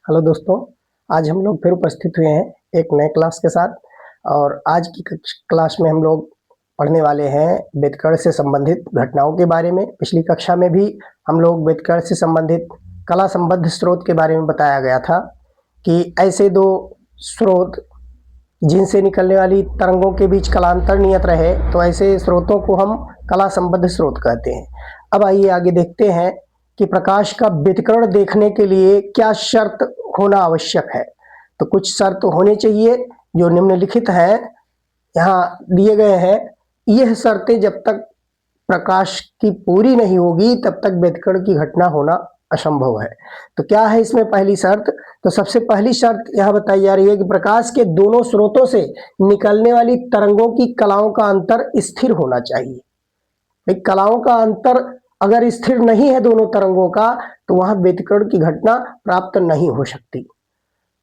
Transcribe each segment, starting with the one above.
Hello दोस्तों, आज हम लोग फिर उपस्थित हुए हैं एक नए क्लास के साथ। और आज की क्लास में हम लोग पढ़ने वाले हैं बेतकड़ से संबंधित घटनाओं के बारे में। पिछली कक्षा में भी हम लोग बेतकड़ से संबंधित कला संबद्ध स्रोत के बारे में बताया गया था कि ऐसे दो स्रोत जिनसे निकलने वाली तरंगों के बीच कलांतर नियत रहे, तो ऐसे स्रोतों को हम कला संबद्ध स्रोत कहते हैं। अब आइए आगे देखते हैं कि प्रकाश का व्यतिकरण देखने के लिए क्या शर्त होना आवश्यक है। तो कुछ शर्त होने चाहिए जो निम्नलिखित हैं, यहाँ दिए गए हैं। यह शर्तें जब तक प्रकाश की पूरी नहीं होगी तब तक व्यतिकरण की घटना होना असंभव है। तो क्या है इसमें पहली शर्त? तो सबसे पहली शर्त यह बताई जा रही है कि प्रकाश के दोनों स्रोतों से निकलने वाली तरंगों की कलाओं का अंतर स्थिर होना चाहिए। भाई, कलाओं का अंतर अगर स्थिर नहीं है दोनों तरंगों का, तो वहां व्यतिकरण की घटना प्राप्त नहीं हो सकती।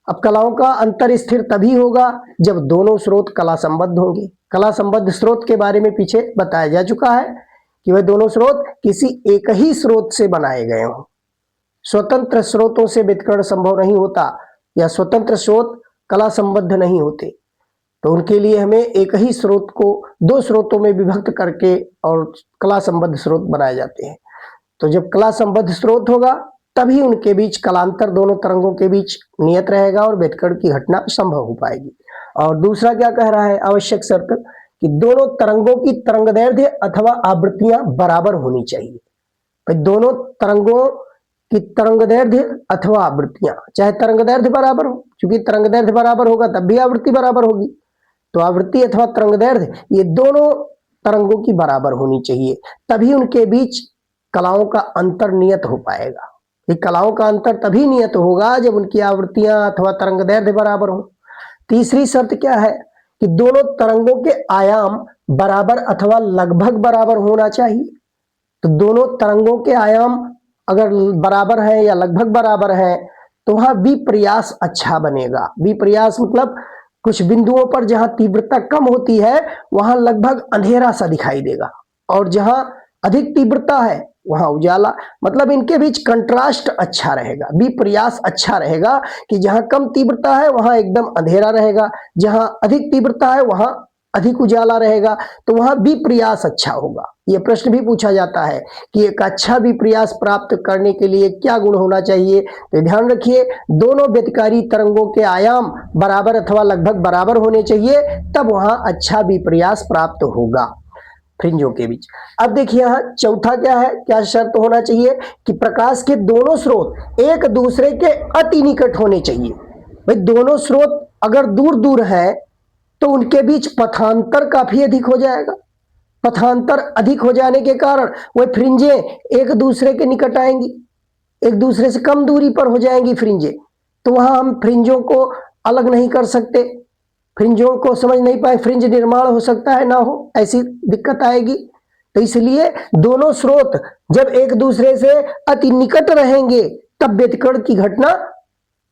अब कलाओं का अंतर स्थिर तभी होगा जब दोनों स्रोत कला संबद्ध होंगे। कला संबद्ध स्रोत के बारे में पीछे बताया जा चुका है कि वह दोनों स्रोत किसी एक ही स्रोत से बनाए गए हों। स्वतंत्र स्रोतों से व्यतिकरण संभव नहीं होता, या स्वतंत्र स्रोत कला संबद्ध नहीं होते। तो उनके लिए हमें एक ही स्रोत को दो स्रोतों में विभक्त करके और कला संबद्ध स्रोत बनाए जाते हैं। तो जब कला संबद्ध स्रोत होगा तभी उनके बीच कलांतर दोनों तरंगों के बीच नियत रहेगा और व्यतिकरण की घटना संभव हो पाएगी। और दूसरा क्या कह रहा है आवश्यक शर्त, कि दोनों तरंगों की तरंगदैर्ध्य अथवा आवृत्तियां बराबर होनी चाहिए। भाई, दोनों तरंगों की तरंगदैर्ध्य अथवा आवृत्तियां, चाहे तरंगदैर्ध्य बराबर हो, क्योंकि तरंगदैर्ध्य बराबर होगा तब भी आवृत्ति बराबर होगी। तो आवृत्ति अथवा तरंगदैर्ध्य ये दोनों तरंगों की बराबर होनी चाहिए, तभी उनके बीच कलाओं का अंतर नियत हो पाएगा। ये कलाओं का अंतर तभी नियत होगा जब उनकी आवृत्तियां अथवा तरंगदैर्ध्य बराबर हो। तीसरी शर्त क्या है कि दोनों तरंगों के आयाम बराबर अथवा लगभग बराबर होना चाहिए। तो दोनों तरंगों के आयाम अगर बराबर है या लगभग बराबर है तो वहां विप्रयास अच्छा बनेगा। विप्रयास मतलब कुछ बिंदुओं पर जहां तीव्रता कम होती है वहां लगभग अंधेरा सा दिखाई देगा, और जहां अधिक तीव्रता है वहां उजाला। मतलब इनके बीच कंट्रास्ट अच्छा रहेगा, विप्रयास अच्छा रहेगा कि जहां कम तीव्रता है वहां एकदम अंधेरा रहेगा, जहां अधिक तीव्रता है वहां अधिक उजाला रहेगा। तो वहां विप्रयास अच्छा होगा। यह प्रश्न भी पूछा जाता है कि एक अच्छा विप्रयास प्राप्त करने के लिए क्या गुण होना चाहिए। तो ध्यान रखिए, दोनों व्यतिकारी तरंगों के आयाम बराबर अथवा लगभग बराबर होने चाहिए, तब वहां अच्छा विप्रयास प्राप्त होगा फ्रिंजों के बीच। अब देखिए यहाँ चौथा क्या है, क्या शर्त होना चाहिए कि प्रकाश के दोनों स्रोत एक दूसरे के अति निकट होने चाहिए। भाई, दोनों स्रोत अगर दूर दूर है तो उनके बीच पथांतर काफी अधिक हो जाएगा। पथांतर अधिक हो जाने के कारण वह फ्रिंजे एक दूसरे के निकट आएंगी, एक दूसरे से कम दूरी पर हो जाएंगी फ्रिंजे। तो वहां हम फ्रिंजों को अलग नहीं कर सकते, फ्रिंजों को समझ नहीं पाए, फ्रिंज निर्माण हो सकता है ना हो, ऐसी दिक्कत आएगी। तो इसलिए दोनों स्रोत जब एक दूसरे से अति निकट रहेंगे तब व्यतिकरण की घटना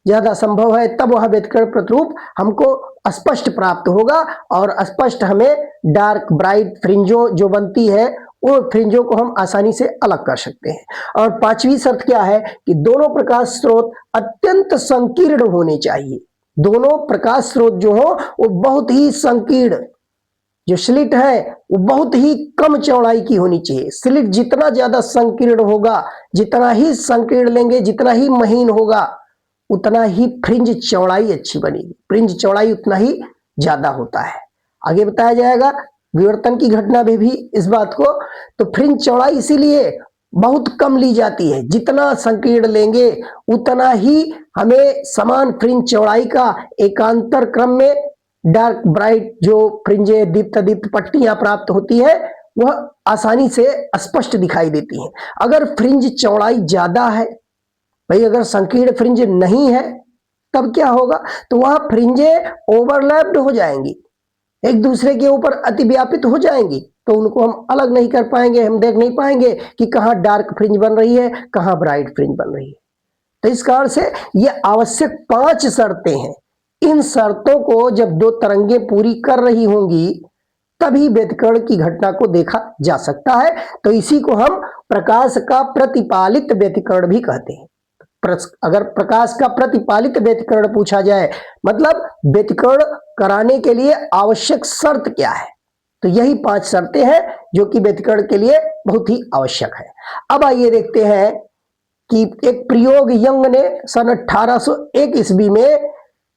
ज्यादा संभव है, तब वह व्यतिकरण प्रतिरूप हमको स्पष्ट प्राप्त होगा, और स्पष्ट हमें डार्क ब्राइट फ्रिंजों जो बनती है वो फ्रिंजों को हम आसानी से अलग कर सकते हैं। और पांचवी शर्त क्या है कि दोनों प्रकाश स्रोत अत्यंत संकीर्ण होने चाहिए। दोनों प्रकाश स्रोत जो हो वो बहुत ही संकीर्ण, जो स्लिट है वो बहुत ही कम चौड़ाई की होनी चाहिए। स्लिट जितना ज्यादा संकीर्ण होगा, जितना ही संकीर्ण लेंगे, जितना ही महीन होगा, उतना ही फ्रिंज चौड़ाई अच्छी बनेगी। फ्रिंज चौड़ाई उतना ही ज्यादा होता है, आगे बताया जाएगा विवर्तन की घटना में भी इस बात को। तो फ्रिंज चौड़ाई इसीलिए बहुत कम ली जाती है, जितना संकीर्ण लेंगे उतना ही हमें समान फ्रिंज चौड़ाई का एकांतर क्रम में डार्क ब्राइट जो फ्रिंजे दीप्त दीप्त पट्टियां प्राप्त होती है वह आसानी से स्पष्ट दिखाई देती हैं। अगर फ्रिंज चौड़ाई ज्यादा है, भाई अगर संकीर्ण फ्रिंज नहीं है तब क्या होगा, तो वहां फ्रिंजे ओवरलैप्ड हो जाएंगी, एक दूसरे के ऊपर अतिव्यापित हो जाएंगी, तो उनको हम अलग नहीं कर पाएंगे, हम देख नहीं पाएंगे कि कहां डार्क फ्रिंज बन रही है, कहां ब्राइट फ्रिंज बन रही है। तो इस कारण से ये आवश्यक 5 शर्तें हैं। इन शर्तों को जब दो तरंगे पूरी कर रही होंगी तभी व्यतिकरण की घटना को देखा जा सकता है। तो इसी को हम प्रकाश का प्रतिपालित व्यतिकरण भी कहते हैं। अगर प्रकाश का प्रतिपालित व्यतिकरण पूछा जाए, मतलब व्यतिकरण कराने के लिए आवश्यक शर्त क्या है, तो यही 5 शर्तें हैं जो कि व्यतिकरण के लिए बहुत ही आवश्यक है। अब आइए देखते हैं कि एक प्रयोग यंग ने सन 1801 ईस्वी में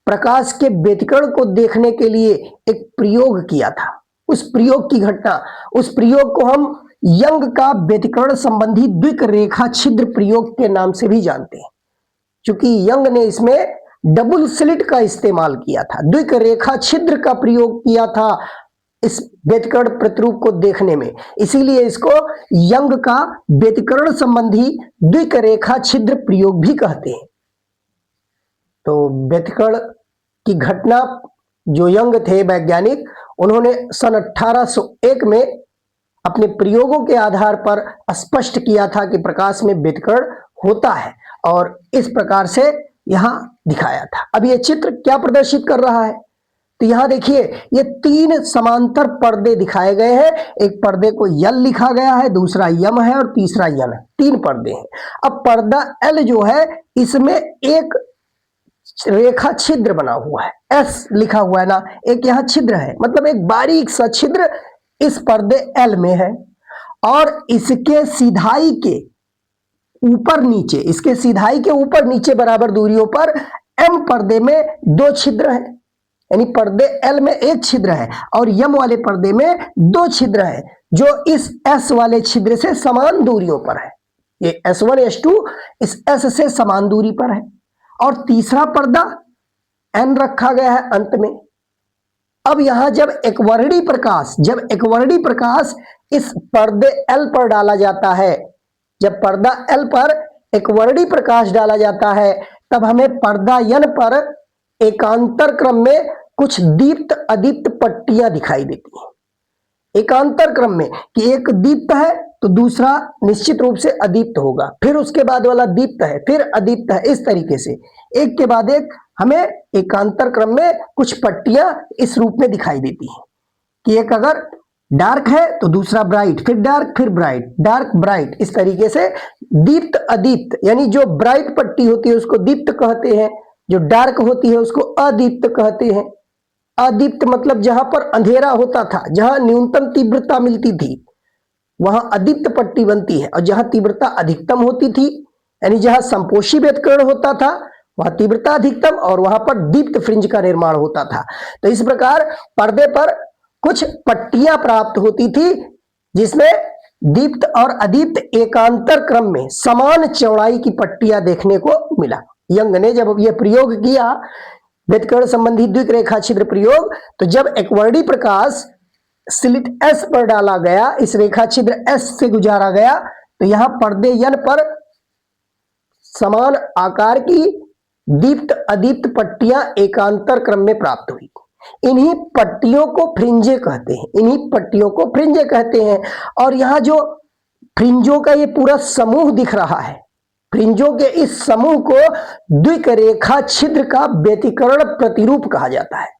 प्रकाश के व्यतिकरण को देखने के लिए एक प्रयोग किया था। उस प्रयोग की घटना, उस प्रयोग को हम यंग का व्यतिकरण संबंधी द्विक रेखा छिद्र प्रयोग के नाम से भी जानते हैं, क्योंकि यंग ने इसमें डबल स्लिट का इस्तेमाल किया था, द्विक रेखा छिद्र का प्रयोग किया था इस व्यतिकरण प्रतिरूप को देखने में, इसीलिए इसको यंग का व्यतिकरण संबंधी द्विक रेखा छिद्र प्रयोग भी कहते हैं। तो व्यतिकरण की घटना जो यंग थे वैज्ञानिक, उन्होंने सन 1801 में अपने प्रयोगों के आधार पर स्पष्ट किया था कि प्रकाश में व्यतिकरण होता है, और इस प्रकार से यहां दिखाया था। अब यह चित्र क्या प्रदर्शित कर रहा है, तो यहां देखिए ये 3 समांतर पर्दे दिखाए गए हैं। एक पर्दे को यल लिखा गया है, दूसरा यम है और तीसरा यन है। 3 पर्दे हैं। अब पर्दा एल जो है, इसमें एक रेखा छिद्र बना हुआ है, एस लिखा हुआ है ना, एक यहां छिद्र है, मतलब एक बारीक सा छिद्र इस पर्दे एल में है, और इसके सिधाई के ऊपर नीचे, इसके सिधाई के ऊपर नीचे बराबर दूरियों पर एम पर्दे में 2 छिद्र हैं, यानी पर्दे एल में 1 छिद्र है और यम वाले पर्दे में 2 छिद्र है, जो इस एस वाले छिद्र से समान दूरियों पर है। ये S1 S2 इस एस से समान दूरी पर है, और तीसरा पर्दा एन रखा गया है अंत में। अब यहां जब एकवर्णी प्रकाश इस पर्दे एल पर डाला जाता है, जब पर्दा एल पर एकवर्णी प्रकाश डाला जाता है, तब हमें पर्दा यन पर एकांतर क्रम में कुछ दीप्त अदीप्त पट्टियां दिखाई देती हैं। एकांतर क्रम में कि एक दीप्त है तो दूसरा निश्चित रूप से अदीप्त होगा, फिर उसके बाद वाला दीप्त है, फिर अदीप्त है, इस तरीके से एक के बाद एक हमें एकांतर क्रम में कुछ पट्टियां इस रूप में दिखाई देती हैं कि एक अगर डार्क है तो दूसरा ब्राइट, फिर डार्क, फिर ब्राइट, डार्क ब्राइट, इस तरीके से दीप्त अदीप्त, यानी जो ब्राइट पट्टी होती है उसको दीप्त कहते हैं, जो डार्क होती है उसको अदीप्त कहते हैं। अदीप्त मतलब जहां पर अंधेरा होता था, जहां न्यूनतम तीव्रता मिलती थी, वहां अदीप्त पट्टी बनती है, और जहां तीव्रता अधिकतम होती थी, यानी जहां संपोषी व्यतिकरण होता था, वहां तीव्रता अधिकतम और वहां पर दीप्त फ्रिंज का निर्माण होता था। तो इस प्रकार पर्दे पर कुछ पट्टियां प्राप्त होती थी, जिसमें दीप्त और अदीप्त एकांतर क्रम में समान चौड़ाई की पट्टियां देखने को मिला। यंग ने जब यह प्रयोग किया, व्यतिकरण संबंधी द्विक रेखा छिद्र प्रयोग, तो जब एकवर्णी प्रकाश स्लिट एस पर डाला गया, इस रेखा छिद्र एस से गुजारा गया, तो यहां पर्दे यन पर समान आकार की दीप्त अदीप्त पट्टियां एकांतर क्रम में प्राप्त हुई। इन्हीं पट्टियों को फ्रिंजे कहते हैं, इन्हीं पट्टियों को फ्रिंजे कहते हैं। और यहां जो फ्रिंजों का ये पूरा समूह दिख रहा है, फ्रिंजों के इस समूह को द्विक रेखा छिद्र का व्यतिकरण प्रतिरूप कहा जाता है।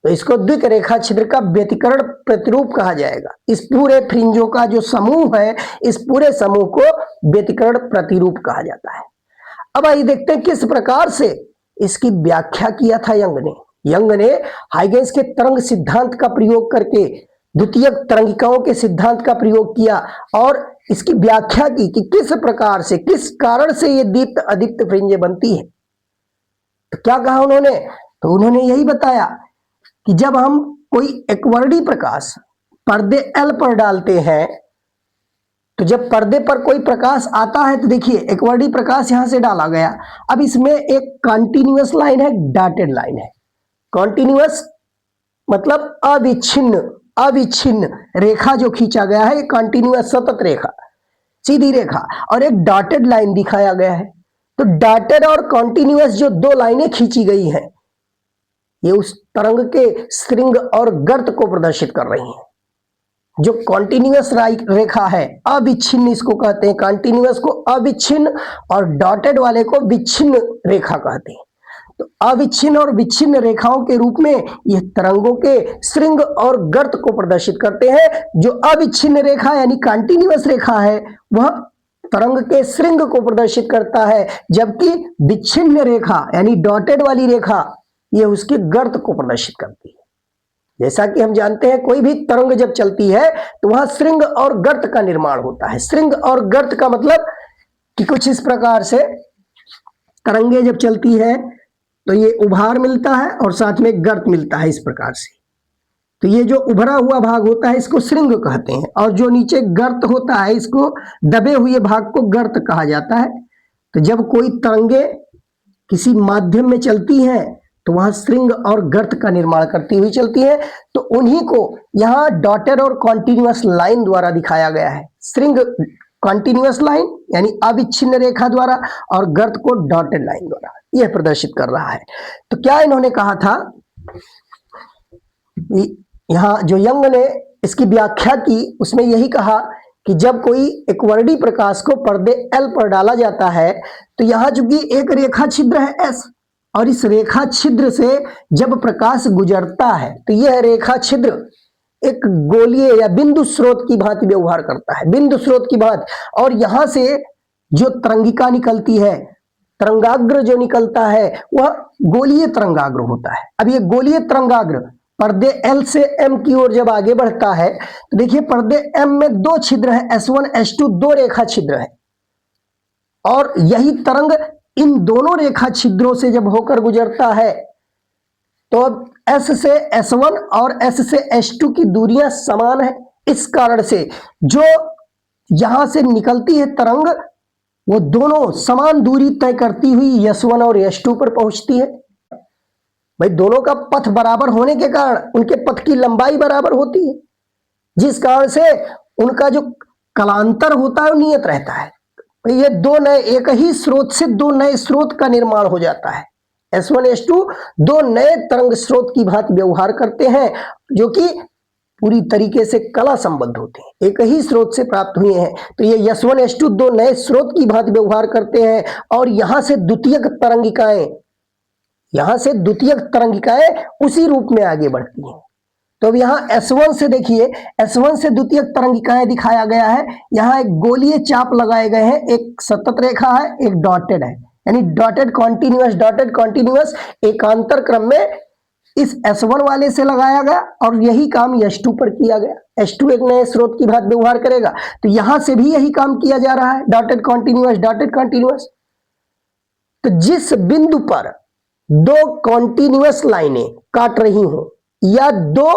तो इसको द्विक रेखा छिद्र का व्यतिकरण प्रतिरूप कहा जाएगा। इस पूरे फ्रिंजों का जो समूह है, इस पूरे समूह को व्यतिकरण प्रतिरूप कहा जाता है। अब आइए देखते हैं किस प्रकार से इसकी व्याख्या किया था यंग ने। यंग ने हाइगेंस के तरंग सिद्धांत का प्रयोग करके द्वितीयक तरंगिकाओं के सिद्धांत का प्रयोग किया और इसकी व्याख्या की कि किस प्रकार से, किस कारण से ये दीप्त अदीप्त फ्रिंजें बनती है। तो क्या कहा उन्होंने, तो उन्होंने यही बताया कि जब हम कोई एकवर्णी प्रकाश पर्दे एल पर डालते हैं, तो जब पर्दे पर कोई प्रकाश आता है, तो देखिए एकवर्णी प्रकाश यहां से डाला गया, अब इसमें एक कंटीन्यूअस लाइन है, डॉटेड लाइन है। कॉन्टिन्यूअस मतलब अविच्छिन्न रेखा जो खींचा गया है, कंटीन्यूअस सतत रेखा, सीधी रेखा, और एक डॉटेड लाइन दिखाया गया है। तो डॉटेड और कॉन्टिन्यूअस जो 2 लाइनें खींची गई हैं, ये उस तरंग के स्ट्रिंग और गर्त को प्रदर्शित कर रही हैं। जो कॉन्टिन्यूअस रेखा है, अविच्छिन्न इसको कहते हैं, कंटीन्यूअस को अविच्छिन्न और डॉटेड वाले को विच्छिन्न रेखा कहते हैं। तो अविच्छिन्न और विच्छिन्न रेखाओं के रूप में यह तरंगों के श्रृंग और गर्त को प्रदर्शित करते हैं। जो अविच्छिन्न रेखा यानी कंटीन्यूअस रेखा है, वह तरंग के श्रृंग को प्रदर्शित करता है, जबकि विच्छिन्न रेखा यानी डॉटेड वाली रेखा ये उसके गर्त को प्रदर्शित करती है। जैसा कि हम जानते हैं कोई भी तरंग जब चलती है तो वहां श्रृंग और गर्त का निर्माण होता है। श्रृंग और गर्त का मतलब कि कुछ इस प्रकार से तरंगे जब चलती है तो ये उभार मिलता है और साथ में गर्त मिलता है इस प्रकार से। तो ये जो उभरा हुआ भाग होता है इसको श्रृंग कहते हैं, और जो नीचे गर्त होता है इसको दबे हुए भाग को गर्त कहा जाता है। तो जब कोई तरंगे किसी माध्यम में चलती हैं तो वहां श्रृंग और गर्त का निर्माण करती हुई चलती है। तो उन्हीं को यहाँ डॉटेड और कॉन्टिन्यूअस लाइन द्वारा दिखाया गया है। श्रृंग कॉन्टिन्यूअस लाइन यानी अविच्छिन्न रेखा द्वारा और गर्त को डॉटेड लाइन द्वारा यह प्रदर्शित कर रहा है। तो क्या इन्होंने कहा था, यहाँ जो यंग ने इसकी व्याख्या की उसमें यही कहा कि जब कोई एक वर्णी प्रकाश को पर्दे L पर डाला जाता है तो यहाँ चूंकि एक रेखा छिद्र है S, और इस रेखा छिद्र से जब प्रकाश गुजरता है तो यह रेखा छिद्र एक गोलीय या बिंदु स्रोत की भांति व्यवहार करता है, बिंदु स्रोत की भांति। और यहां से जो तरंगिका निकलती है, तरंगाग्र जो निकलता है वह गोलीय तरंगाग्र होता है। अब ये गोलीय तरंगाग्र पर्दे L से M की ओर जब आगे बढ़ता है तो देखिए पर्दे M में दो छिद्र है, S1 S2 दो रेखा छिद्र है, और यही तरंग इन दोनों रेखा छिद्रों से जब होकर गुजरता है तो अब S से S1 और S से S2 की दूरियां समान है। इस कारण से जो यहां से निकलती है तरंग वो दोनों समान दूरी तय करती हुई S1 और S2 पर पहुंचती है। भाई दोनों का पथ बराबर होने के कारण उनके पथ की लंबाई बराबर होती है, जिस कारण से उनका जो कलांतर होता है वो नियत रहता है। ये दो नए, एक ही स्रोत से दो नए स्रोत का निर्माण हो जाता है। S1 S2 दो नए तरंग स्रोत की भांति व्यवहार करते हैं जो कि पूरी तरीके से कला संबद्ध होते हैं, एक ही स्रोत से प्राप्त हुए हैं। तो ये S1 S2 दो नए स्रोत की भांति व्यवहार करते हैं, और यहां से द्वितीयक तरंगिकाएं उसी रूप में आगे बढ़ती हैं। तो अब यहाँ S1 से देखिए, S1 से द्वितीयक तरंगिकाएं दिखाया गया है। यहाँ एक गोलीय चाप लगाए गए हैं, एक सतत रेखा है, एक डॉटेड है, यानी डॉटेड कॉन्टिन्यूअस एकांतर क्रम में इस S1 वाले से लगाया गया, और यही काम S2 पर किया गया। S2 एक नए स्रोत की भांति व्यवहार करेगा, तो यहां से भी यही काम किया जा रहा है, डॉटेड कॉन्टिन्यूअस। तो जिस बिंदु पर दो कॉन्टिन्यूअस लाइनें काट रही हो या दो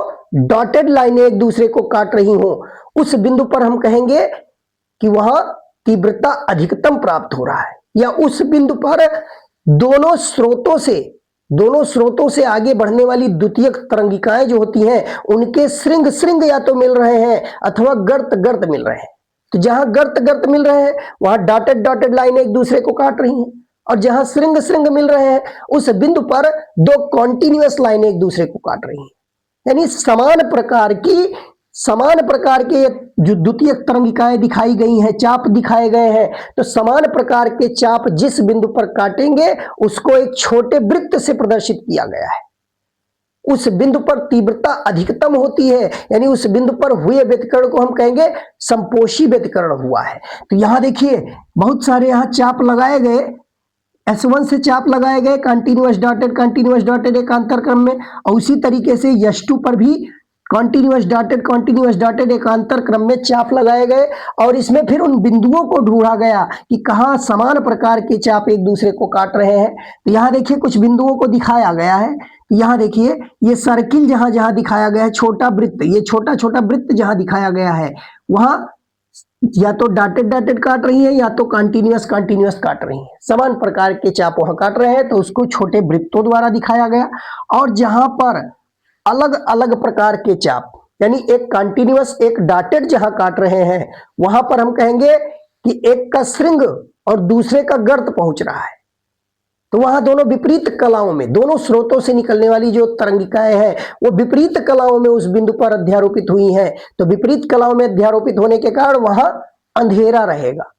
डॉटेड लाइनें एक दूसरे को काट रही हो, उस बिंदु पर हम कहेंगे कि वहां तीव्रता अधिकतम प्राप्त हो रहा है, या उस बिंदु पर दोनों स्रोतों से आगे बढ़ने वाली द्वितीयक तरंगिकाएं जो होती हैं उनके श्रृंग या तो मिल रहे हैं अथवा गर्त मिल रहे हैं। तो जहां गर्त मिल रहे हैं वहां डॉटेड लाइनें एक दूसरे को काट रही हैं, और जहां श्रृंग मिल रहे हैं उस बिंदु पर दो कॉन्टिन्यूअस लाइनें एक दूसरे को काट रही हैं। यानी समान प्रकार के जो द्वितीयक तरंगिकाएं दिखाई गई हैं, चाप दिखाए गए हैं, तो समान प्रकार के चाप जिस बिंदु पर काटेंगे उसको एक छोटे वृत्त से प्रदर्शित किया गया है। उस बिंदु पर तीव्रता अधिकतम होती है, यानी उस बिंदु पर हुए व्यतिकरण को हम कहेंगे संपोषी व्यतिकरण हुआ है। तो यहां देखिए बहुत सारे यहाँ चाप लगाए गए, S1 से चाप लगाए गए कंटिन्यूअस डॉटेड एकांतर क्रम में, और उसी तरीके से S2 पर भी कंटिन्यूअस डॉटेड एकांतर क्रम में चाप लगाए गए, और इसमें फिर उन बिंदुओं को ढूंढा गया कि कहाँ समान प्रकार के चाप एक दूसरे को काट रहे हैं। तो यहाँ देखिए कुछ बिंदुओं को दिखाया गया है। यहाँ देखिए ये सर्किल जहां दिखाया गया है, छोटा वृत्त, ये छोटा वृत्त जहां दिखाया गया है वहां या तो डॉटेड काट रही है या तो कंटिन्यूअस काट रही है, समान प्रकार के चाप वहां काट रहे हैं, तो उसको छोटे वृत्तों द्वारा दिखाया गया। और जहां पर अलग अलग प्रकार के चाप यानी एक कंटिन्यूअस एक डॉटेड जहां काट रहे हैं वहां पर हम कहेंगे कि एक का श्रृंग और दूसरे का गर्त पहुंच रहा है। तो वहां दोनों विपरीत कलाओं में, दोनों स्रोतों से निकलने वाली जो तरंगिकाएं हैं वो विपरीत कलाओं में उस बिंदु पर अध्यारोपित हुई हैं। तो विपरीत कलाओं में अध्यारोपित होने के कारण वहां अंधेरा रहेगा,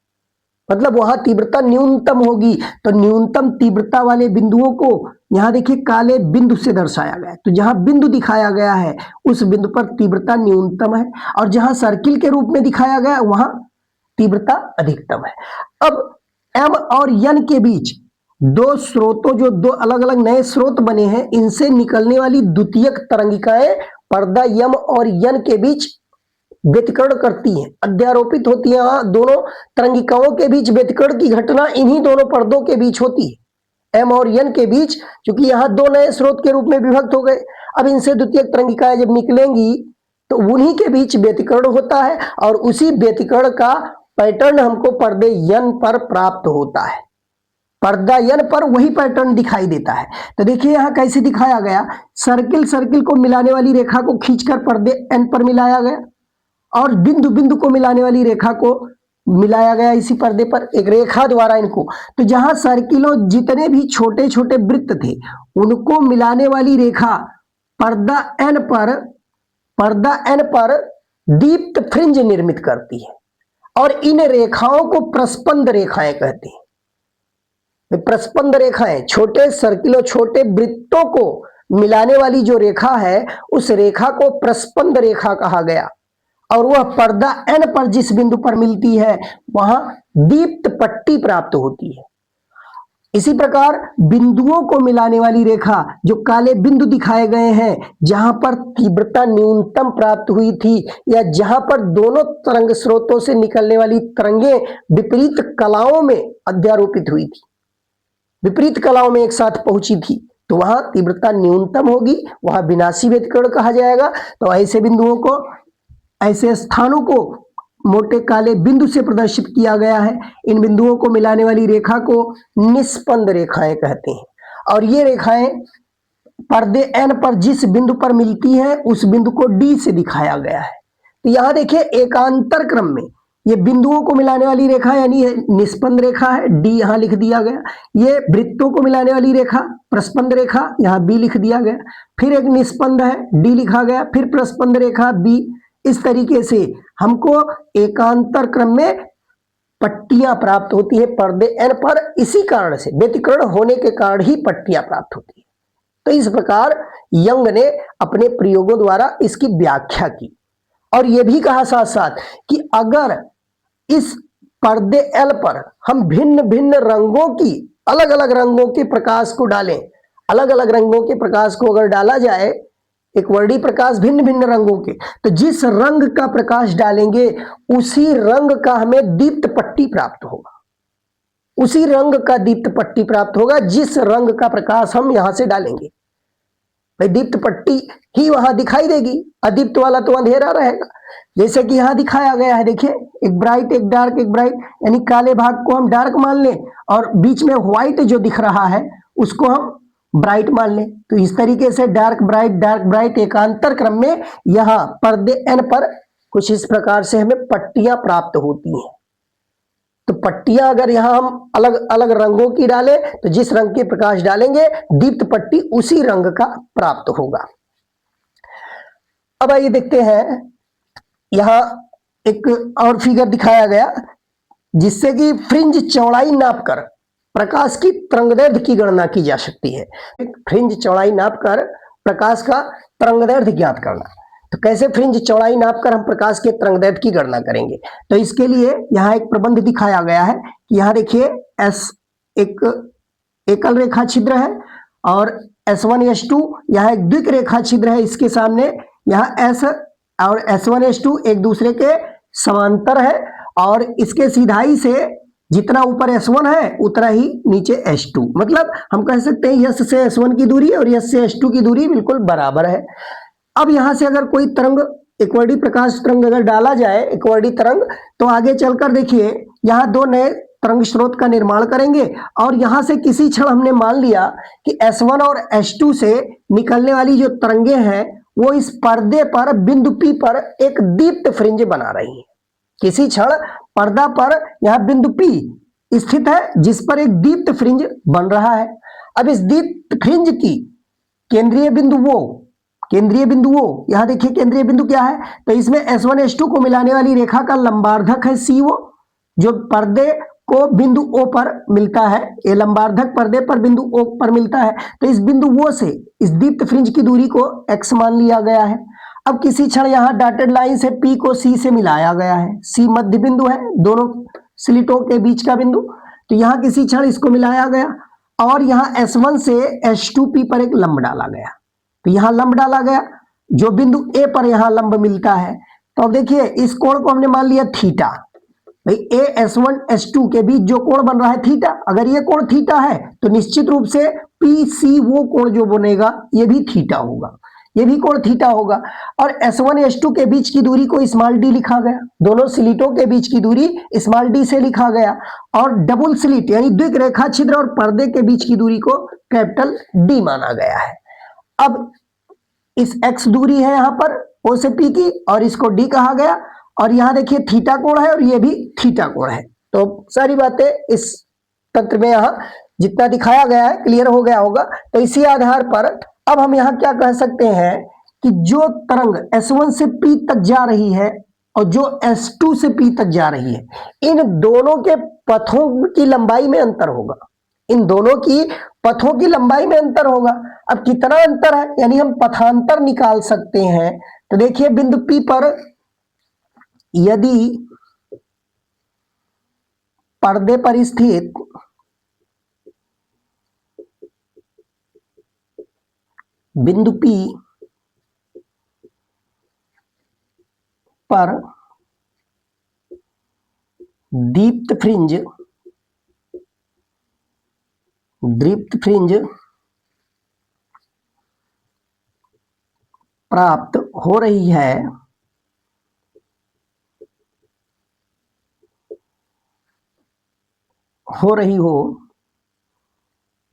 मतलब वहां तीव्रता न्यूनतम होगी। तो न्यूनतम तीव्रता वाले बिंदुओं को यहां देखिए काले बिंदु से दर्शाया गया है। तो जहां बिंदु दिखाया गया है उस बिंदु पर तीव्रता न्यूनतम है, और जहां सर्किल के रूप में दिखाया गया वहां तीव्रता अधिकतम है। अब m और n के बीच दो स्रोतों, जो दो अलग अलग नए स्रोत बने हैं, इनसे निकलने वाली द्वितीयक तरंगिकाएं पर्दा m और n के बीच व्यतिकरण करती हैं, अध्यारोपित होती हैं। दोनों तरंगिकाओं के बीच व्यतिकरण की घटना इन्हीं दोनों पर्दों के बीच होती है, m और n के बीच, क्योंकि यहां दो नए स्रोत के रूप में विभक्त हो गए। अब इनसे द्वितीयक तरंगिकाएं जब निकलेंगी तो उन्हीं के बीच व्यतिकरण होता है, और उसी व्यतिकरण का पैटर्न हमको पर्दे n पर प्राप्त होता है। पर्दा n पर वही पैटर्न दिखाई देता है। तो देखिए यहां कैसे दिखाया गया, सर्किल सर्किल को मिलाने वाली रेखा को खींचकर पर्दे n पर मिलाया गया, और बिंदु बिंदु को मिलाने वाली रेखा को मिलाया गया इसी पर्दे पर एक रेखा द्वारा इनको। तो जहां सर्किलों जितने भी छोटे छोटे वृत्त थे उनको मिलाने वाली रेखा पर्दा n पर दीप्त फ्रिंज निर्मित करती है, और इन रेखाओं को प्रस्पंद रेखाएं कहते हैं। प्रस्पंद रेखाएं छोटे सर्किलों, छोटे वृत्तों को मिलाने वाली जो रेखा है उस रेखा को प्रस्पंद रेखा कहा गया, और वह पर्दा n पर जिस बिंदु पर मिलती है वहां दीप्त पट्टी प्राप्त होती है। इसी प्रकार बिंदुओं को मिलाने वाली रेखा, जो काले बिंदु दिखाए गए हैं, जहां पर तीव्रता न्यूनतम प्राप्त हुई थी, या जहां पर दोनों तरंग स्रोतों से निकलने वाली तरंगें विपरीत कलाओं में अध्यारोपित हुई थी, विपरीत कलाओं में एक साथ पहुंची थी, तो वहां तीव्रता न्यूनतम होगी, वहां विनाशी व्यतिकरण कहा जाएगा। तो ऐसे बिंदुओं को, ऐसे स्थानों को मोटे काले बिंदु से प्रदर्शित किया गया है। इन बिंदुओं को मिलाने वाली रेखा को निस्पंद रेखाएं कहते हैं, और ये रेखाएं पर्दे n पर जिस बिंदु पर मिलती हैं उस बिंदु को D से दिखाया गया है। तो यहां देखिए एकांतर क्रम में ये बिंदुओं को मिलाने वाली रेखा यानी निस्पंद रेखा है, D यहां लिख दिया गया। ये वृत्तों को मिलाने वाली रेखा प्रस्पंद रेखा, यहां B लिख दिया गया। फिर एक निस्पंद है, D लिखा गया, फिर प्रस्पंद रेखा B। इस तरीके से हमको एकांतर क्रम में पट्टियां प्राप्त होती है पर्दे n पर, इसी कारण से व्यतिकरण होने के कारण ही पट्टियां प्राप्त होती है। तो इस प्रकार यंग ने अपने प्रयोगों द्वारा इसकी व्याख्या की, और यह भी कहा साथ साथ कि अगर इस पर्दे L पर हम भिन्न भिन्न रंगों की, अलग अलग रंगों के प्रकाश को डालें, अलग अलग रंगों के प्रकाश को अगर डाला जाए, एक वर्णी प्रकाश भिन्न भिन्न रंगों के, तो जिस रंग का प्रकाश डालेंगे उसी रंग का हमें दीप्त पट्टी प्राप्त होगा, उसी रंग का दीप्त पट्टी प्राप्त होगा जिस रंग का प्रकाश हम यहां से डालेंगे। भाई दीप्त पट्टी ही वहां दिखाई देगी, अदीप्त वाला तो अंधेरा रहेगा। जैसे कि यहां दिखाया गया है, देखिए एक ब्राइट एक डार्क एक ब्राइट, यानी काले भाग को हम डार्क मान लें और बीच में व्हाइट जो दिख रहा है उसको हम ब्राइट मान लें। तो इस तरीके से डार्क ब्राइट एकांतर क्रम में यहां पर्दे n पर कुछ इस प्रकार से हमें पट्टियां प्राप्त होती हैं। तो पट्टियां अगर यहां हम अलग अलग रंगों की डालें तो जिस रंग के प्रकाश डालेंगे दीप्त पट्टी उसी रंग का प्राप्त होगा। अब आइए देखते हैं, यहां एक और फिगर दिखाया गया जिससे कि फ्रिंज चौड़ाई नापकर प्रकाश की तरंगदैर्घ्य की गणना की जा सकती है। फ्रिंज चौड़ाई नापकर प्रकाश का तरंगदैर्घ्य ज्ञात करना। तो कैसे फ्रिंज चौड़ाई नापकर हम प्रकाश के तरंगदैर्घ्य की गणना करेंगे? तो इसके लिए यहाँ एक प्रबंध दिखाया गया है कि यहाँ देखिए S एक एकल रेखा छिद्र है और S1 S2 यहाँ एक द्विक रेखा छिद्र है, इसके सामने यहाँ S और S1 S2 एक दूसरे के समांतर है, और इसके सीधाई से जितना ऊपर S1 है उतना ही नीचे S2, मतलब हम कह सकते हैं S से S1 की दूरी और S से S2 की दूरी बिल्कुल बराबर है। अब यहां से अगर कोई तरंग, एकवर्णी प्रकाश तरंग अगर डाला जाए, एकवर्णी तरंग, तो आगे चलकर देखिए यहाँ दो नए तरंग स्रोत का निर्माण करेंगे, और यहां से किसी क्षण हमने मान लिया कि S1 और S2 से निकलने वाली जो तरंगे हैं वो इस पर्दे पर बिंदु P पर एक दीप्त फ्रिंज बना रही है। किसी क्षण पर्दा पर यहां बिंदु P स्थित है जिस पर एक दीप्त फ्रिंज बन रहा है। अब इस दीप्त फ्रिंज की केंद्रीय बिंदु वो, यहां देखिए केंद्रीय बिंदु क्या है, तो इसमें S1 S2 को मिलाने वाली रेखा का लंबार्धक है CO, जो पर्दे को बिंदु O पर मिलता है। ये लंबार्धक पर्दे पर बिंदु O पर मिलता है, तो इस बिंदु O से इस दीप्त फ्रिंज की दूरी को x मान लिया गया है। अब किसी क्षण यहाँ डॉटेड लाइन से P को C से मिलाया गया है, C मध्य बिंदु है दोनों स्लिटों के बीच का बिंदु, तो यहाँ किसी क्षण इसको मिलाया गया और यहाँ S1 से H2P पर एक लंब डाला गया, तो यहाँ लंब डाला गया जो बिंदु A पर यहाँ लंब मिलता है। तो अब देखिए इस कोण को हमने मान लिया थीटा, भाई AS1 S2 के बीच जो कोण बन रहा है थीटा, अगर ये कोण थीटा है तो निश्चित रूप से PC वो कोण जो बनेगा ये भी थीटा होगा, ये भी कोण थीटा होगा। और S1 S2 के बीच की दूरी को स्मॉल d लिखा गया, दोनों स्लिटों के बीच की दूरी स्मॉल d से लिखा गया, और डबल स्लिट यानी द्विक रेखा छिद्र और पर्दे के बीच की दूरी को कैपिटल D माना गया है। अब इस x दूरी है यहाँ पर O से P की और इसको D कहा गया, और यहाँ देखिए थीटा कोण है और ये भी थीटा कोण है। तो सारी बातें इस तंत्र में यहाँ जितना दिखाया गया है क्लियर हो गया होगा। तो इसी आधार पर अब हम यहाँ क्या कह सकते हैं कि जो तरंग S1 से P तक जा रही है और जो S2 से P तक जा रही है, इन दोनों के पथों की लंबाई में अंतर होगा, इन दोनों की पथों की लंबाई में अंतर होगा। अब कितना अंतर है, यानी हम पथांतर निकाल सकते हैं। तो देखिए बिंदु P पर यदि पर्दे पर स्थित बिंदु P पर दीप्त फ्रिंज प्राप्त हो रही है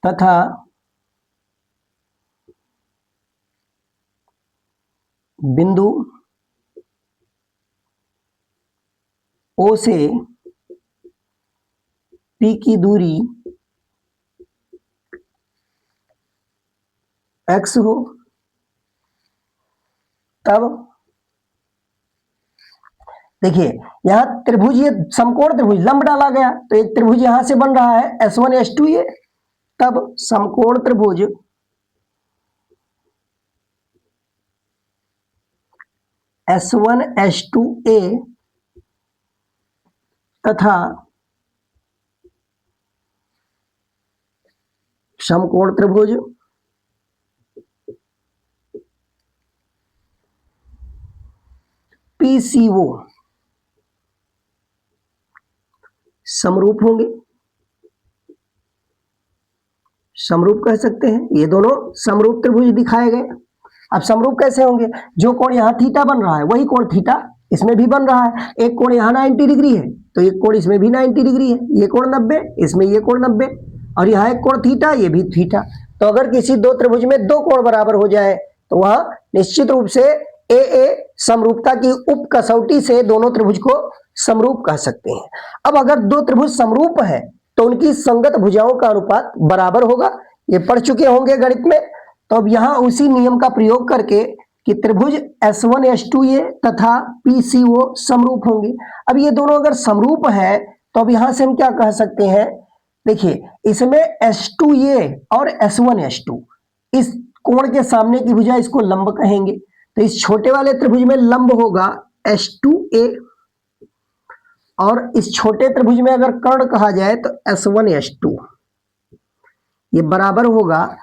तथा बिंदु O से P की दूरी x हो, तब देखिए यहां त्रिभुज, ये समकोण त्रिभुज लंब डाला गया, तो एक त्रिभुज यहां से बन रहा है S1 S2 ये, तब समकोण त्रिभुज S1 S2A तथा समकोण त्रिभुज PCO समरूप होंगे, समरूप कह सकते हैं। ये दोनों समरूप त्रिभुज दिखाए गए। अब समरूप कैसे होंगे, जो कोण यहाँ थीटा बन रहा है वही कोण थीटा इसमें भी बन रहा है। एक कोण यहाँ 90 डिग्री है तो एक कोण इसमें भी 90 डिग्री है, ये कोण 90, इसमें ये कोण 90, और यहाँ एक कोण थीटा, ये भी थीटा। तो अगर किसी दो त्रिभुज में दो कोण बराबर हो जाए तो वहां निश्चित रूप से AA समरूपता की उप कसौटी से दोनों त्रिभुज को समरूप कह सकते हैं। अब अगर दो त्रिभुज समरूप है तो उनकी संगत भुजाओं का अनुपात बराबर होगा, ये पढ़ चुके होंगे गणित में। तो अब यहां उसी नियम का प्रयोग करके कि त्रिभुज S1 S2A तथा PCO समरूप होंगे। अब ये दोनों अगर समरूप है तो अब यहां से हम क्या कह सकते हैं, देखिए इसमें S2A और S1 S2 इस कोण के सामने की भुजा इसको लंब कहेंगे, तो इस छोटे वाले त्रिभुज में लंब होगा S2A, और इस छोटे त्रिभुज में अगर कर्ण कहा जाए तो S1 S2, ये बराबर होगा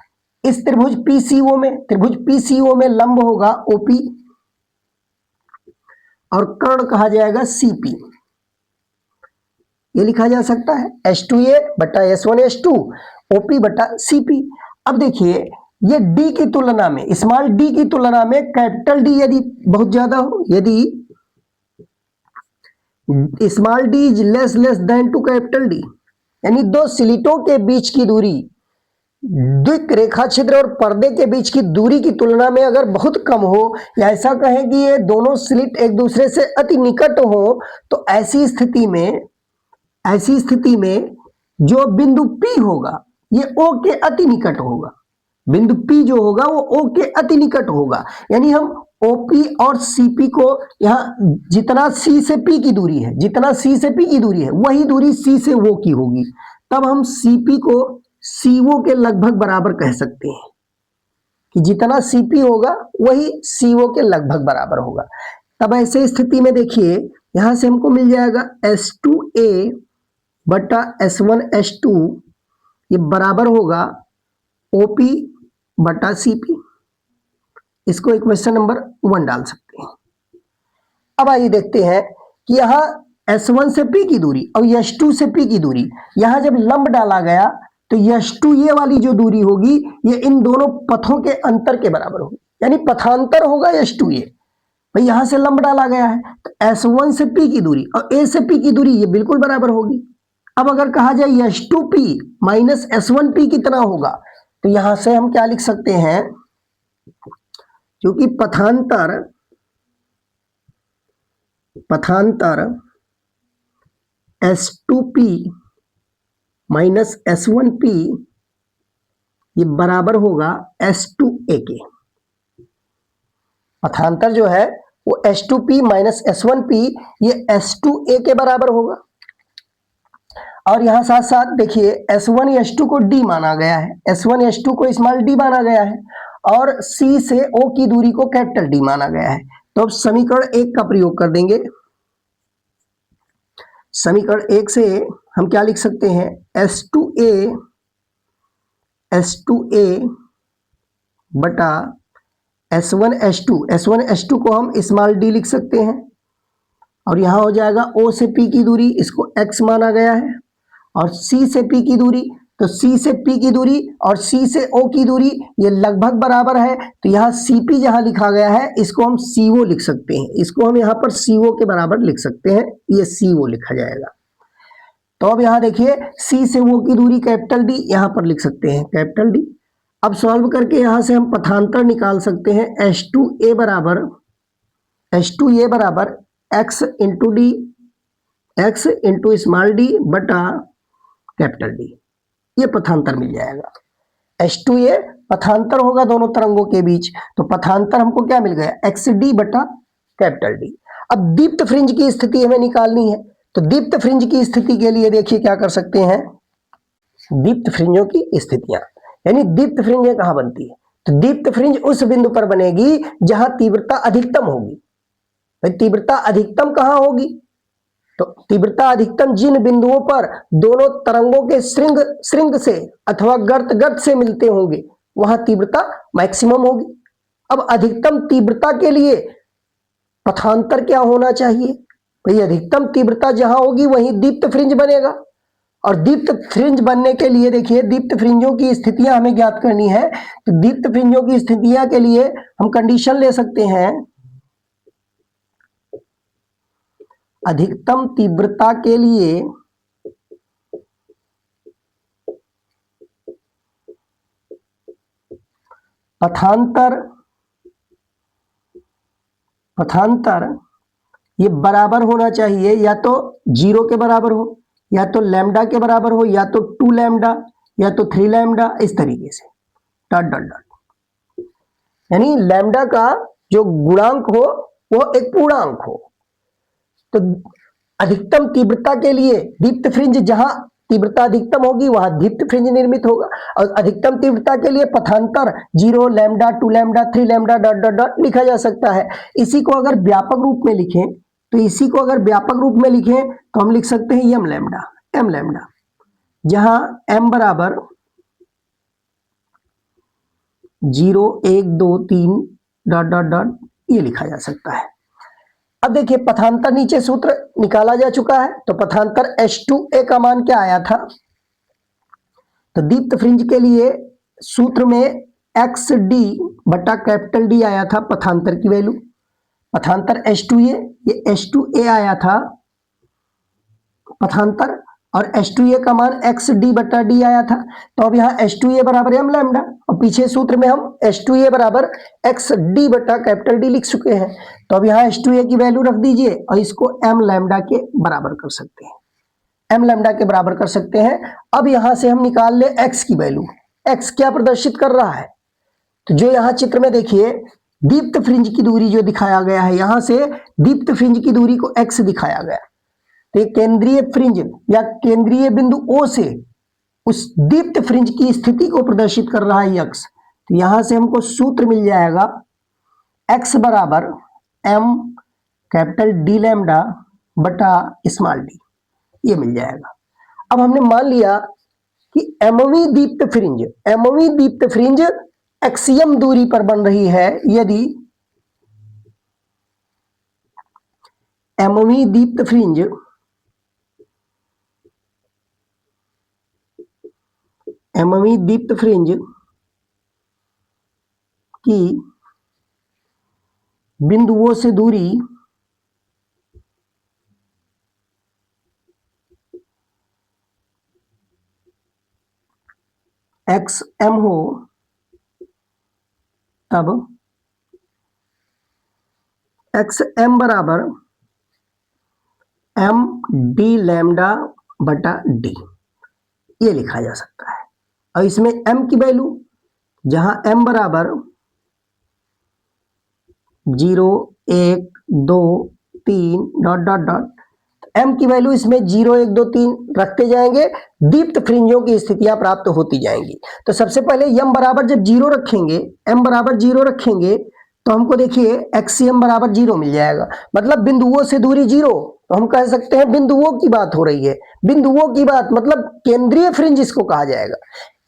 इस त्रिभुज PCO में, त्रिभुज PCO में लंब होगा OP और कर्ण कहा जाएगा CP। ये लिखा जा सकता है S2A बटा S1 S2 OP बटा CP। अब देखिए ये D की तुलना में, स्मॉल d की तुलना में कैपिटल D यदि बहुत ज्यादा हो, यदि small d is less than two capital D, यानी दो स्लिटों के बीच की दूरी द्विक रेखा छिद्र और पर्दे के बीच की दूरी की तुलना में अगर बहुत कम हो, या ऐसा कहें कि ये दोनों स्लिट एक दूसरे से अति निकट हो, तो ऐसी स्थिति में जो बिंदु P होगा ये O के अति निकट होगा, बिंदु P जो होगा वो O के अति निकट होगा। यानी हम OP और CP को यहाँ जितना C से P की दूरी है, जितना C से P की दूरी है वही दूरी C से O की होगी, तब हम CP को CO के लगभग बराबर कह सकते हैं। कि जितना Cp होगा वही CO के लगभग बराबर होगा। तब ऐसे स्थिति में देखिए यहां से हमको मिल जाएगा H2A बटा S1H2 ये बराबर होगा OP बटा Cp। इसको इक्वेशन नंबर 1 डाल सकते हैं। अब आइए देखते हैं कि यहाँ S1 से P की दूरी और H2 से P की दूरी, यहां जब लंब डाला गया तो H2 ये वाली जो दूरी होगी ये इन दोनों पथों के अंतर के बराबर होगी, यानी पथांतर होगा H2 ये। भाई यहां से लंब डाला गया है तो S1 से P की दूरी और A से P की दूरी ये बिल्कुल बराबर होगी। अब अगर कहा जाए H2P माइनस S1P कितना होगा, तो यहां से हम क्या लिख सकते हैं, क्योंकि पथांतर S2P माइनस S1P ये बराबर होगा S2A के। पथांतर जो है वो H2P माइनस S1P ये S2A के बराबर होगा। और यहां साथ साथ देखिए S1H2 को D माना गया है, S1H2 को स्मॉल d माना गया है और C से O की दूरी को कैपिटल D माना गया है। तो अब समीकरण 1 का प्रयोग कर देंगे। समीकरण 1 से हम क्या लिख सकते हैं, S2A बटा S1H2 को हम स्मॉल d लिख सकते हैं और यहां हो जाएगा O से P की दूरी, इसको x माना गया है, और C से P की दूरी, तो C से P की दूरी और C से O की दूरी ये लगभग बराबर है, तो यहाँ Cp जहां लिखा गया है इसको हम CO लिख सकते हैं, इसको हम यहाँ पर CO के बराबर लिख सकते हैं, ये CO लिखा जाएगा। तो अब यहाँ देखिए C से O की दूरी कैपिटल D यहाँ पर लिख सकते हैं कैपिटल D। अब सॉल्व करके यहाँ से हम पथांतर निकाल सकते हैं, H2A बराबर x into D, x into small d बटा कैपिटल D, ये पथांतर मिल जाएगा। H2A पथांतर होगा दोनों तरंगों के बीच, तो पथांतर हमको क्या मिल गया, XD बटा कैपिटल D। अब दीप्त फ्रिंज की स्थिति हमें निकालनी है, तो दीप्त फ्रिंज की स्थिति के लिए देखिए क्या कर सकते हैं, दीप्त फ्रिंजों की स्थितियां, यानी दीप्त फ्रिंज कहां बनती है, तो दीप्त फ्रिंज उस बिंदु पर बनेगी जहां तीव्रता अधिकतम होगी। भाई तीव्रता अधिकतम कहां होगी, तो तीव्रता अधिकतम जिन बिंदुओं पर दोनों तरंगों के श्रृंग से अथवा गर्त से मिलते होंगे वहां तीव्रता मैक्सिमम होगी। अब अधिकतम तीव्रता के लिए पथांतर क्या होना चाहिए, भाई अधिकतम तीव्रता जहां होगी वहीं दीप्त फ्रिंज बनेगा। और दीप्त फ्रिंज बनने के लिए देखिए दीप्त फ्रिंजों की स्थितियां हमें ज्ञात करनी है, तो दीप्त फ्रिंजों की स्थितियां के लिए हम कंडीशन ले सकते हैं, अधिकतम तीव्रता के लिए पथांतर ये बराबर होना चाहिए, या तो 0 के बराबर हो, या तो लैम्डा के बराबर हो, या तो 2 लैम्डा, या तो 3 लैम्डा, इस तरीके से डॉट डॉट डॉट, यानी लैम्डा का जो गुणांक हो वो एक पूर्णांक हो। तो अधिकतम तीव्रता के लिए दीप्त फ्रिंज जहां तीव्रता अधिकतम होगी वहां दीप्त फ्रिंज निर्मित होगा, और अधिकतम तीव्रता के लिए पथांतर 0 lambda 2 lambda 3 lambda dot dot dot लिखा जा सकता है। इसी को अगर व्यापक रूप में लिखें तो हम लिख सकते हैं एम लैम्डा, जहां m बराबर 0 1 2 3 डॉट डॉट डॉट ये लिखा जा सकता है। अब देखिए पथांतर नीचे सूत्र निकाला जा चुका है, तो पथांतर H2A का मान क्या आया था, तो दीप्त फ्रिंज के लिए सूत्र में XD बटा कैपिटल D आया था पथांतर की वैल्यू, पथांतर H2A ये H2A आया था पथांतर, और H2A का मान XD बटा D आया था। तो अब यहाँ H2A बराबर m लैम्डा, और पीछे सूत्र में हम H2A बराबर XD बटा कैपिटल D लिख चुके हैं। तो अब यहाँ H2A की वैल्यू रख दीजिए और इसको m लैम्डा के बराबर कर सकते हैं, m लैम्डा के बराबर कर सकते हैं। अब यहाँ से हम निकाल ले x की वैल्यू, x क्या प्रदर्शित कर रहा है, तो जो यहाँ चित्र में देखिए दीप्त फ्रिंज की दूरी जो दिखाया गया है, यहाँ से दीप्त फ्रिंज की दूरी को x दिखाया गया, तो केंद्रीय फ्रिंज या केंद्रीय बिंदु O से उस दीप्त फ्रिंज की स्थिति को प्रदर्शित कर रहा है x, तो यहां से हमको सूत्र मिल जाएगा x बराबर m कैपिटल डी लैम्डा बटा स्मॉल डी, ये मिल जाएगा। अब हमने मान लिया कि एमवी दीप्त फ्रिंज एक्सियम दूरी पर बन रही है यदि एमवी दीप्त फ्रिंज की बिंदुओं से दूरी XM हो तब XM बराबर M डी लैम्डा बटा डी, ये लिखा जा सकता है। और इसमें M की वैल्यू जहां M बराबर 0 1 2 3 डॉट डॉट डॉट, M की वैल्यू इसमें 0 1 2 3 रखते जाएंगे, दीप्त फ्रिंजों की स्थितियां प्राप्त होती जाएंगी। तो सबसे पहले m बराबर जब 0 रखेंगे, m बराबर 0 रखेंगे तो हमको देखिए एक्सियम बराबर 0 मिल जाएगा, मतलब बिंदुओं से दूरी 0। तो हम कह सकते हैं बिंदुओं की बात हो रही है, बिंदुओं की बात मतलब केंद्रीय फ्रिंज इसको कहा जाएगा।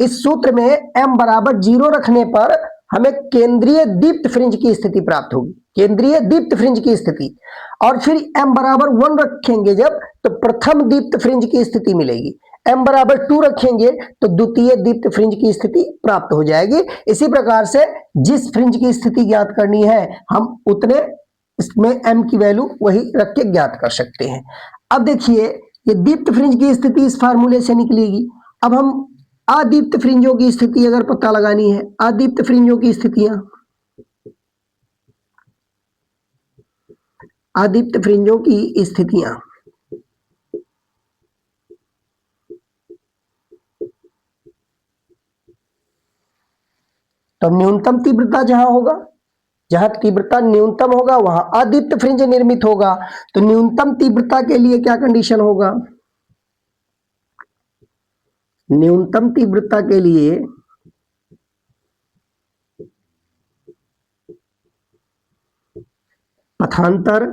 इस सूत्र में m बराबर 0 रखने पर हमें केंद्रीय दीप्त फ्रिंज की स्थिति प्राप्त होगी, केंद्रीय दीप्त फ्रिंज की स्थिति। और फिर m बराबर 1 रखेंगे जब, तो प्रथम दीप्त फ्रिंज की स्थिति मिलेगी। m बराबर 2 रखेंगे तो द्वितीय दीप्त फ्रिंज की स्थिति प्राप्त हो जाएगी। इसी प्रकार से जिस फ्रिंज की स्थिति ज्ञात करनी है हम उतने इसमें m की वैल्यू वही रख के ज्ञात कर सकते हैं। अब देखिए ये दीप्त फ्रिंज की स्थिति इस फार्मूले से निकलेगी। अब हम अदीप्त फ्रिंजों की स्थिति अगर पता लगानी है, अदीप्त फ्रिंजों की स्थितियां, अदीप्त फ्रिंजों की स्थितियां, तो न्यूनतम तीव्रता जहां होगा, जहां तीव्रता न्यूनतम होगा वहां अदीप्त फ्रिंज निर्मित होगा। तो न्यूनतम तीव्रता के लिए क्या कंडीशन होगा, न्यूनतम तीव्रता के लिए पथांतर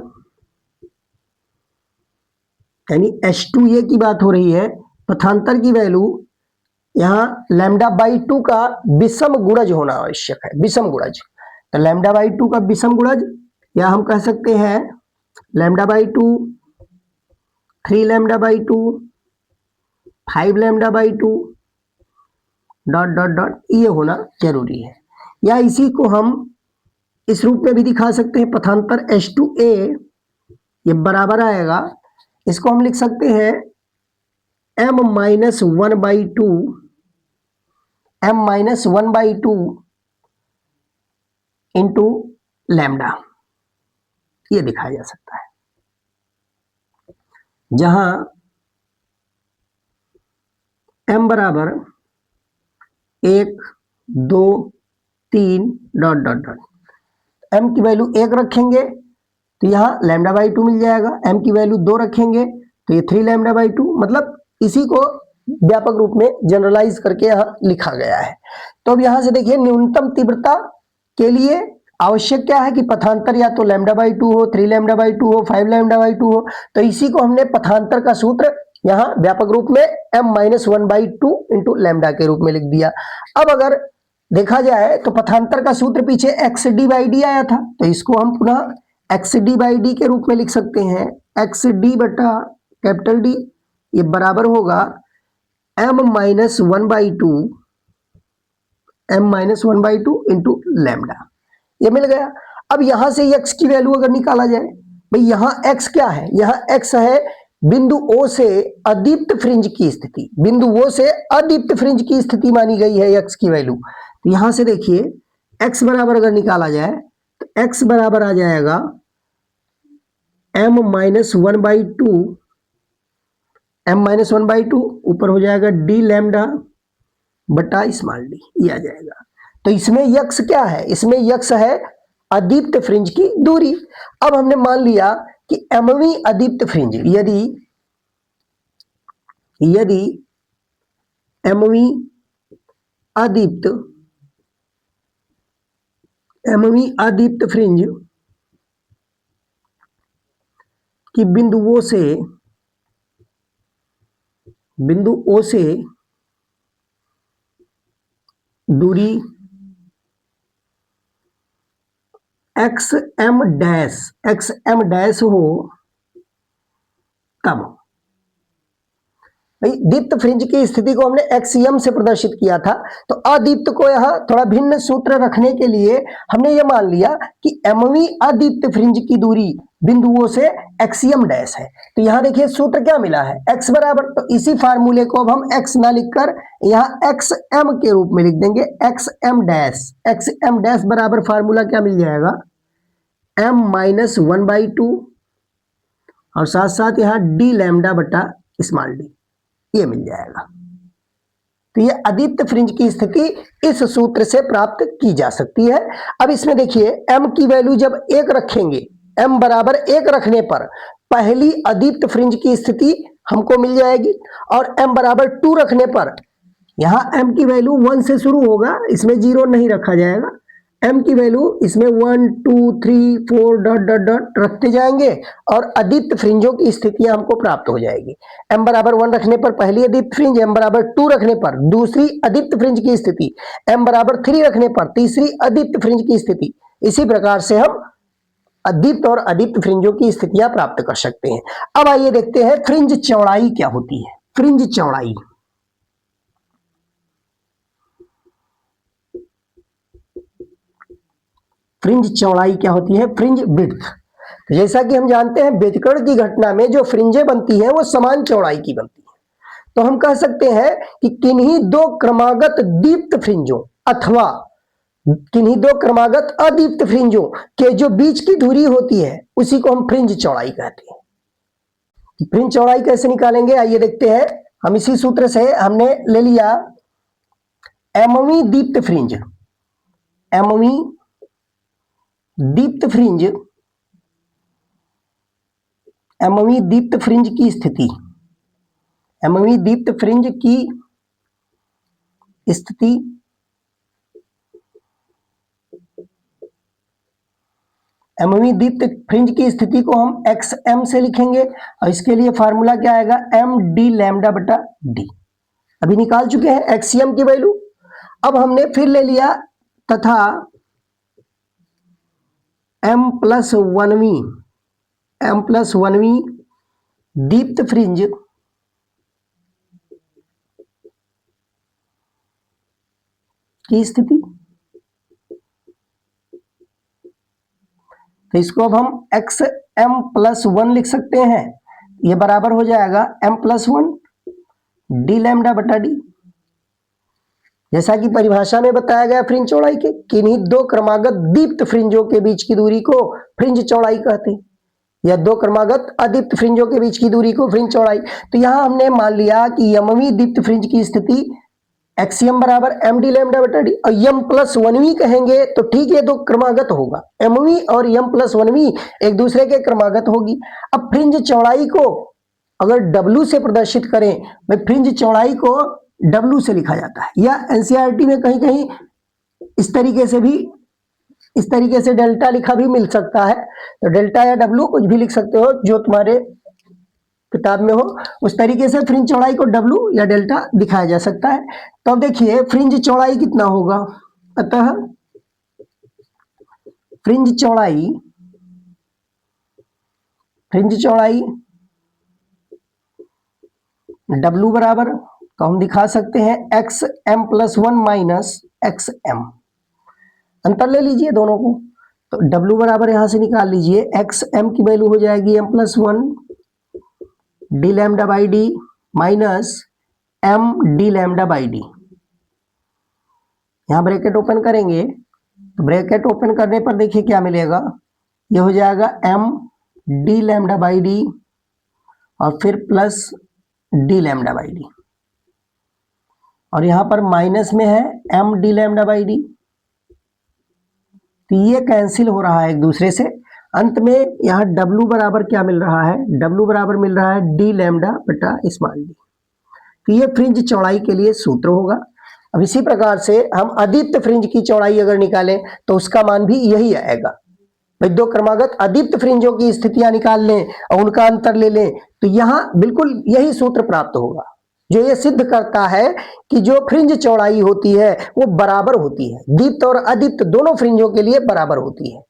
यानी H2A की बात हो रही है, पथांतर की वैल्यू यहां लैम्डा बाई 2 का विषम गुणज होना आवश्यक है, विषम गुणज। तो लैम्डा बाई 2 का विषम गुणज, या हम कह सकते हैं lambda by 2, 3 lambda by 2, 5 lambda by 2 dot dot dot, ये होना जरूरी है। या इसी को हम इस रूप में भी दिखा सकते हैं, पथांतर H2A ये बराबर आएगा, इसको हम लिख सकते हैं m minus 1 by 2, m minus 1 by 2 into lambda, ये दिखाया जा सकता है। जहां m बराबर 1 2 3 डॉट डॉट डॉट, m की वैल्यू 1 रखेंगे तो यहाँ लैम्डा बाई 2 मिल जाएगा, m की वैल्यू 2 रखेंगे तो ये 3 लैम्डा बाई 2, मतलब इसी को व्यापक रूप में जनरलाइज करके यहाँ लिखा गया है। तो अब यहाँ से देखिए न्यूनतम तीव्रता के लिए आवश्यक क्या है कि पथांतर या तो लैम्डा बाई 2 हो, 3 लैम्डा बाई 2 हो, 5 लैम्डा बाई 2 हो। तो इसी को हमने पथांतर का सूत्र यहाँ व्यापक रूप में m minus 1 by 2 into lambda के रूप में लिख दिया। अब अगर देखा जाए तो पथांतर का सूत्र पीछे एक्स डी बाई डी आया था, तो इसको हम पुनः एक्स डी बाई डी के रूप में लिख सकते हैं, एक्स डी बटा कैपिटल डी, ये बराबर होगा m minus 1 by 2, m minus 1 by 2 into lambda, ये मिल गया। अब यहां से x की वैल्यू अगर निकाला जाए, भाई यहां x क्या है, यहां x है बिंदु O से अदीप्त फ्रिंज की स्थिति, बिंदु O से अदीप्त फ्रिंज की स्थिति मानी गई है x की वैल्यू। तो यहां से देखिए x बराबर अगर निकाला जाए तो x बराबर आ जाएगा m minus 1 by 2, m minus 1 by 2 ऊपर हो जाएगा d लैम्डा बटा स्मॉल d, ये आ जाएगा। तो इसमें यक्स क्या है, इसमें यक्स है अदीप्त फ्रिंज की दूरी। अब हमने मान लिया कि एमवी अदीप्त फ्रिंज, यदि एमवी अदीप्त एमवी अदीप्त फ्रिंज की बिंदु O से दूरी XM डैश हो तब भाई दीप्त फ्रिंज की स्थिति को हमने एक्सियम से प्रदर्शित किया था, तो अदीप्त को यहां थोड़ा भिन्न सूत्र रखने के लिए हमने ये मान लिया कि एमवी अदीप्त फ्रिंज की दूरी बिंदुओं से एक्सियम डैश है। तो यहां देखिए सूत्र क्या मिला है, x बराबर, तो इसी फार्मूले को अब हम x ना लिखकर यहां XM के रूप में लिख देंगे, XM डैश बराबर फार्मूला क्या मिल जाएगा, m-1/2 और साथ साथ यहां d लैम्डा बटा स्मॉल d, ये मिल जाएगा। तो ये अदीप्त फ्रिंज की स्थिति इस सूत्र से प्राप्त की जा सकती है। अब इसमें देखिए m की वैल्यू जब 1 रखेंगे, m बराबर 1 रखने पर पहली अदीप्त फ्रिंज की स्थिति हमको मिल जाएगी, और m बराबर 2 रखने पर यहां m की वैल्यू 1 से शुरू होगा, इसमें 0 नहीं रखा जाएगा, m की वैल्यू इसमें 1 2 3 4 डॉट डॉट डॉट रखते जाएंगे और अदीप्त फ्रिंजों की स्थितियां हमको प्राप्त हो जाएगी। m बराबर 1 रखने पर पहली अदीप्त फ्रिंज, m बराबर 2 रखने पर दूसरी अदीप्त फ्रिंज की स्थिति, m बराबर 3 रखने पर तीसरी अदीप्त फ्रिंज की स्थिति। इसी प्रकार से हम अदीप्त और अदीप्त फ्रिंजों की स्थितियां प्राप्त कर सकते हैं। अब आइए देखते हैं फ्रिंज चौड़ाई क्या होती है। फ्रिंज चौड़ाई, फ्रिंज चौड़ाई क्या होती है, फ्रिंज विड्थ। जैसा कि हम जानते हैं बेतकड़ की घटना में जो फ्रिंजें बनती हैं वो समान चौड़ाई की बनती है, तो हम कह सकते हैं कि किन्हीं दो क्रमागत दीप्त फ्रिंजों अथवा किन्हीं दो क्रमागत अदीप्त फ्रिंजों के जो बीच की दूरी होती है उसी को हम फ्रिंज चौड़ाई कहते हैं। फ्रिंज चौड़ाई कैसे निकालेंगे आइए देखते हैं। हम इसी सूत्र से हमने ले लिया एमवी दीप्त फ्रिंज, एमवी दीप्त फ्रिंज, एमवी दीप्त फ्रिंज की स्थिति, एमवी दीप्त फ्रिंज की स्थिति एमवी दीप्त फ्रिंज की स्थिति को हम XM से लिखेंगे और इसके लिए फार्मूला क्या आएगा, MD लैम्डा बटा D। अभी निकाल चुके हैं एक्सियम की वैल्यू। अब हमने फिर ले लिया तथा m+1वीं दीप्त फ्रिंज की स्थिति, तो इसको अब हम XM+1 लिख सकते हैं। ये बराबर हो जाएगा m+1 d लैम्डा बटा d। जैसा कि परिभाषा में बताया गया फ्रिंज चौड़ाई के, किन्हीं दो क्रमागत दीप्त फ्रिंजों के बीच की दूरी को फ्रिंज चौड़ाई कहते हैं, या दो क्रमागत अदीप्त फ्रिंजों के बीच की दूरी को फ्रिंज चौड़ाई। तो यहां हमने मान लिया कि यमवी दीप्त फ्रिंज की स्थिति एक्सियम बराबर MD लैम्डा बटा D, और m+1वीं कहेंगे तो ठीक है, दो क्रमागत होगा, mवी और m+1वीं एक दूसरे के क्रमागत होगी। अब फ्रिंज चौड़ाई को अगर W से प्रदर्शित करें, भाई फ्रिंज चौड़ाई को W से लिखा जाता है, या NCERT में कहीं कहीं इस तरीके से डेल्टा लिखा भी मिल सकता है, तो डेल्टा या W कुछ भी लिख सकते हो जो तुम्हारे किताब में हो, उस तरीके से फ्रिंज चौड़ाई को W या डेल्टा दिखाया जा सकता है। तो अब देखिए फ्रिंज चौड़ाई कितना होगा, अतः फ्रिंज चौड़ाई W बराबर, तो हम दिखा सकते हैं XM+1 माइनस XM। अंतर ले लीजिए दोनों को, तो W बराबर यहां से निकाल लीजिए, XM की वैल्यू हो जाएगी m+1 d lambda by d minus MD lambda by d। यहां ब्रैकेट ओपन करेंगे तो ब्रैकेट ओपन करने पर देखिए क्या मिलेगा, ये हो जाएगा MD लैम्डा बाई d और फिर plus D lambda by d, और यहां पर माइनस में है MD लैम्डा बाई d, तो ये कैंसिल हो रहा है एक दूसरे से। अंत में यहाँ W बराबर क्या मिल रहा है, W बराबर मिल रहा है D लैम्डा बटा स्मॉल d। तो ये फ्रिंज चौड़ाई के लिए सूत्र होगा। अब इसी प्रकार से हम अदीप्त फ्रिंज की चौड़ाई अगर निकालें तो उसका मान भी यही आएगा। भाई दो क्रमागत अदीप्त फ्रिंजों की स्थितियां निकाल लें और उनका अंतर ले लें तो यहां बिल्कुल यही सूत्र प्राप्त होगा जो ये सिद्ध करता है कि जो फ्रिंज चौड़ाई होती है वो बराबर होती है, दीप्त और अदीप्त दोनों फ्रिंजों के लिए बराबर होती है।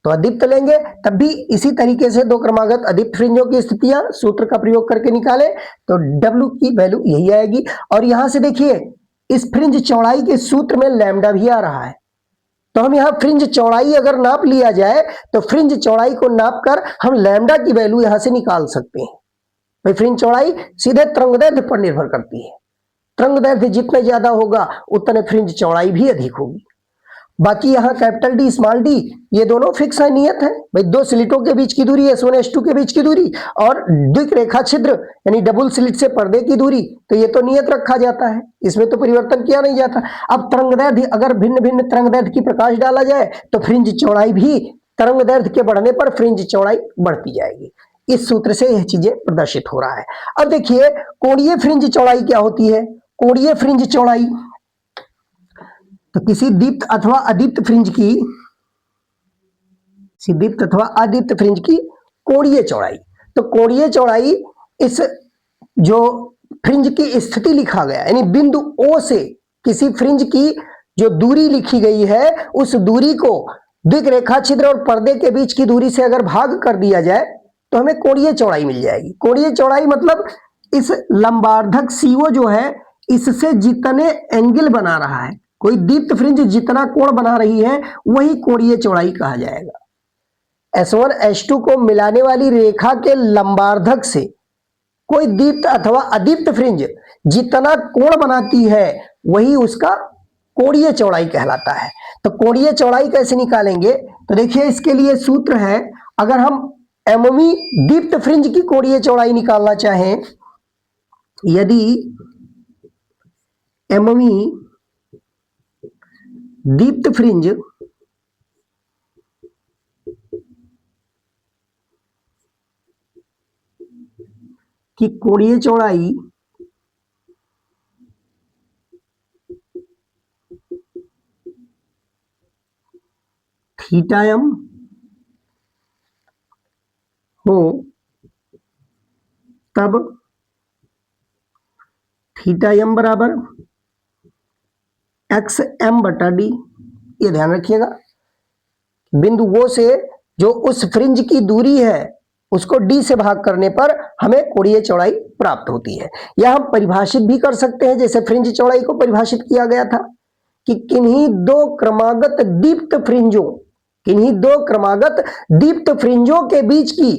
तो अदीप्त लेंगे तब भी इसी तरीके से दो क्रमागत अदीप्त फ्रिंजों की स्थितियां सूत्र का प्रयोग करके निकाले तो W की वैल्यू यही आएगी। और यहां से देखिए इस फ्रिंज चौड़ाई के सूत्र में लैम्डा भी आ रहा है, तो हम यहां फ्रिंज चौड़ाई अगर नाप लिया जाए तो फ्रिंज चौड़ाई को नापकर हम लैम्डा की वैल्यू यहां से निकाल सकते हैं। भाई फ्रिंज चौड़ाई सीधे तरंगदैर्घ्य पर निर्भर करती है, तरंगदैर्घ्य जितना ज्यादा होगा उतने फ्रिंज चौड़ाई भी अधिक होगी। बाकी यहाँ कैपिटल डी स्मॉल डी ये दोनों फिक्स है, नियत है। भाई दो स्लिटों के बीच की दूरी S1 S2 के बीच की दूरी और द्विक रेखा छिद्र यानी डबल स्लिट से पर्दे की दूरी तो ये तो नियत रखा जाता है, इसमें तो परिवर्तन किया नहीं जाता। अब तरंगदैर्घ्य अगर भिन्न भिन्न तरंगदैर्घ्य की प्रकाश डाला जाए तो फ्रिंज चौड़ाई भी तरंगदैर्घ्य के बढ़ने पर फ्रिंज चौड़ाई बढ़ती जाएगी। इस सूत्र से यह चीजें प्रदर्शित हो रहा है। अब देखिए कोणीय फ्रिंज चौड़ाई क्या होती है। कोणीय फ्रिंज चौड़ाई तो किसी दीप्त अथवा अदीप्त फ्रिंज की दीप्त अथवा अदीप्त फ्रिंज की कोणीय चौड़ाई, तो कोणीय चौड़ाई इस जो फ्रिंज की स्थिति लिखा गया यानी बिंदु O से किसी फ्रिंज की जो दूरी लिखी गई है उस दूरी को द्विक रेखा छिद्र और पर्दे के बीच की दूरी से अगर भाग कर दिया जाए तो हमें कोणीय चौड़ाई मिल जाएगी। कोणीय चौड़ाई मतलब इस लंबार्धक CO जो है इससे जितने एंगल बना रहा है, कोई दीप्त फ्रिंज जितना कोण बना रही है वही कोणीय चौड़ाई कहा जाएगा। S1 S2 को मिलाने वाली रेखा के लंबार्धक से कोई दीप्त अथवा अदीप्त फ्रिंज जितना कोण बनाती है वही उसका कोणीय चौड़ाई कहलाता है। तो कोणीय चौड़ाई कैसे निकालेंगे तो देखिए इसके लिए सूत्र है। अगर हम एमवी दीप्त फ्रिंज की कोणीय चौड़ाई निकालना चाहें, यदि एमवी दीप्त फ्रिंज की कोणीय चौड़ाई थीटा एम हो तब थीटा एम बराबर एक्स एम बटा डी। ये ध्यान रखिएगा बिंदु वो से जो उस फ्रिंज की दूरी है उसको डी से भाग करने पर हमें कोणीय चौड़ाई प्राप्त होती है। या हम परिभाषित भी कर सकते हैं जैसे फ्रिंज चौड़ाई को परिभाषित किया गया था कि किन्हीं दो क्रमागत दीप्त फ्रिंजों के बीच की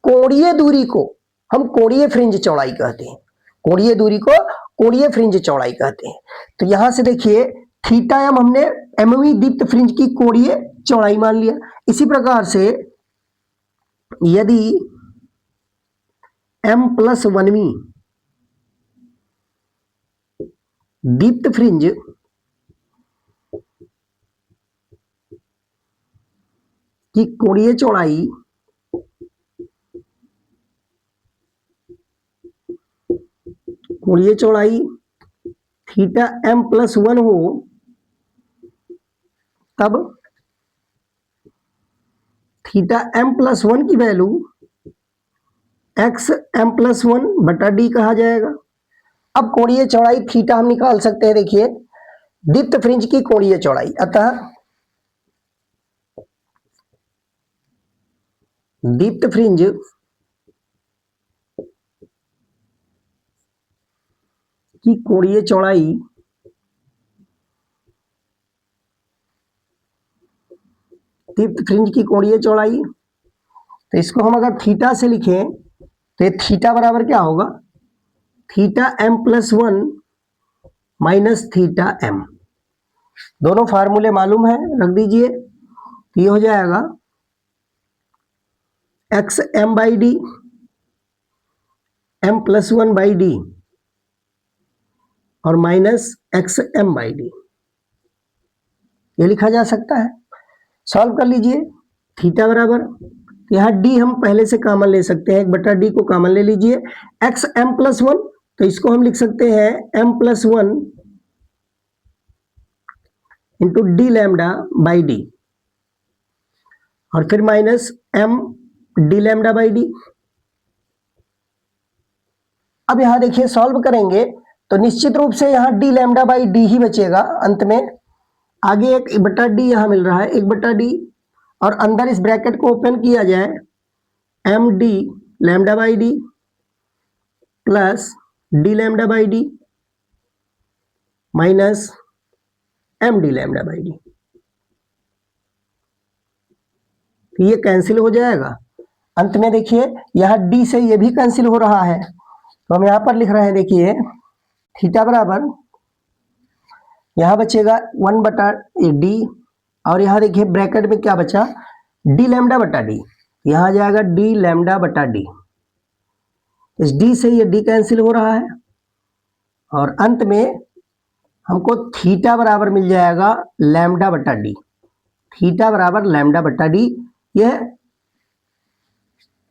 कोणीय दूरी को हम कोणीय फ्रिंज चौड़ाई कहते हैं। कोणीय दूरी को कोणीय फ्रिंज चौड़ाई कहते हैं। तो यहां से देखिए थीटा एम हमने एमवी दीप्त फ्रिंज की कोणीय चौड़ाई मान लिया। इसी प्रकार से यदि m+1वीं दीप्त फ्रिंज की कोणीय चौड़ाई थीटा m+1 हो तब थीटा m+1 की वैल्यू एक्स m+1 बटा डी कहा जाएगा। अब कोणीय चौड़ाई थीटा हम निकाल सकते हैं। देखिए दीप्त फ्रिंज की कोणीय चौड़ाई, अतः दीप्त फ्रिंज की कोणीय चौड़ाई तो इसको हम अगर थीटा से लिखें तो ये थीटा बराबर क्या होगा, theta m+1 minus theta m। दोनों फार्मूले मालूम है, रख दीजिए। तो ये हो जाएगा x m by D m+1/d और minus x m by D, ये लिखा जा सकता है। सॉल्व कर लीजिए। थीटा बराबर यहाँ d हम पहले से कॉमन ले सकते हैं, 1/d को कॉमन ले लीजिए। एक्स m+1 तो इसको हम लिख सकते हैं m+1 into D lambda by D, और फिर minus m D lambda by D. अब यहां देखिए सॉल्व करेंगे तो निश्चित रूप से यहां डी लैम्डा बाई डी ही बचेगा अंत में। आगे एक बटा डी यहां मिल रहा है, एक बटा डी, और अंदर इस ब्रैकेट को ओपन किया जाए, m D lambda by D plus D lambda by D minus m D lambda by D. ये कैंसिल हो जाएगा। अंत में देखिए यहां डी से ये भी कैंसिल हो रहा है, तो हम यहां पर लिख रहे हैं, देखिए थीटा बराबर यहां बचेगा 1 बटा डी, और यहां देखिए ब्रैकेट में क्या बचा, डी लैम्डा बटा डी, यहां आ जाएगा डी लैम्डा बटा डी। इस डी से ये डी कैंसिल हो रहा है, और अंत में हमको थीटा बराबर मिल जाएगा लैम्डा बटा डी। थीटा बराबर लैम्डा बटा डी, यह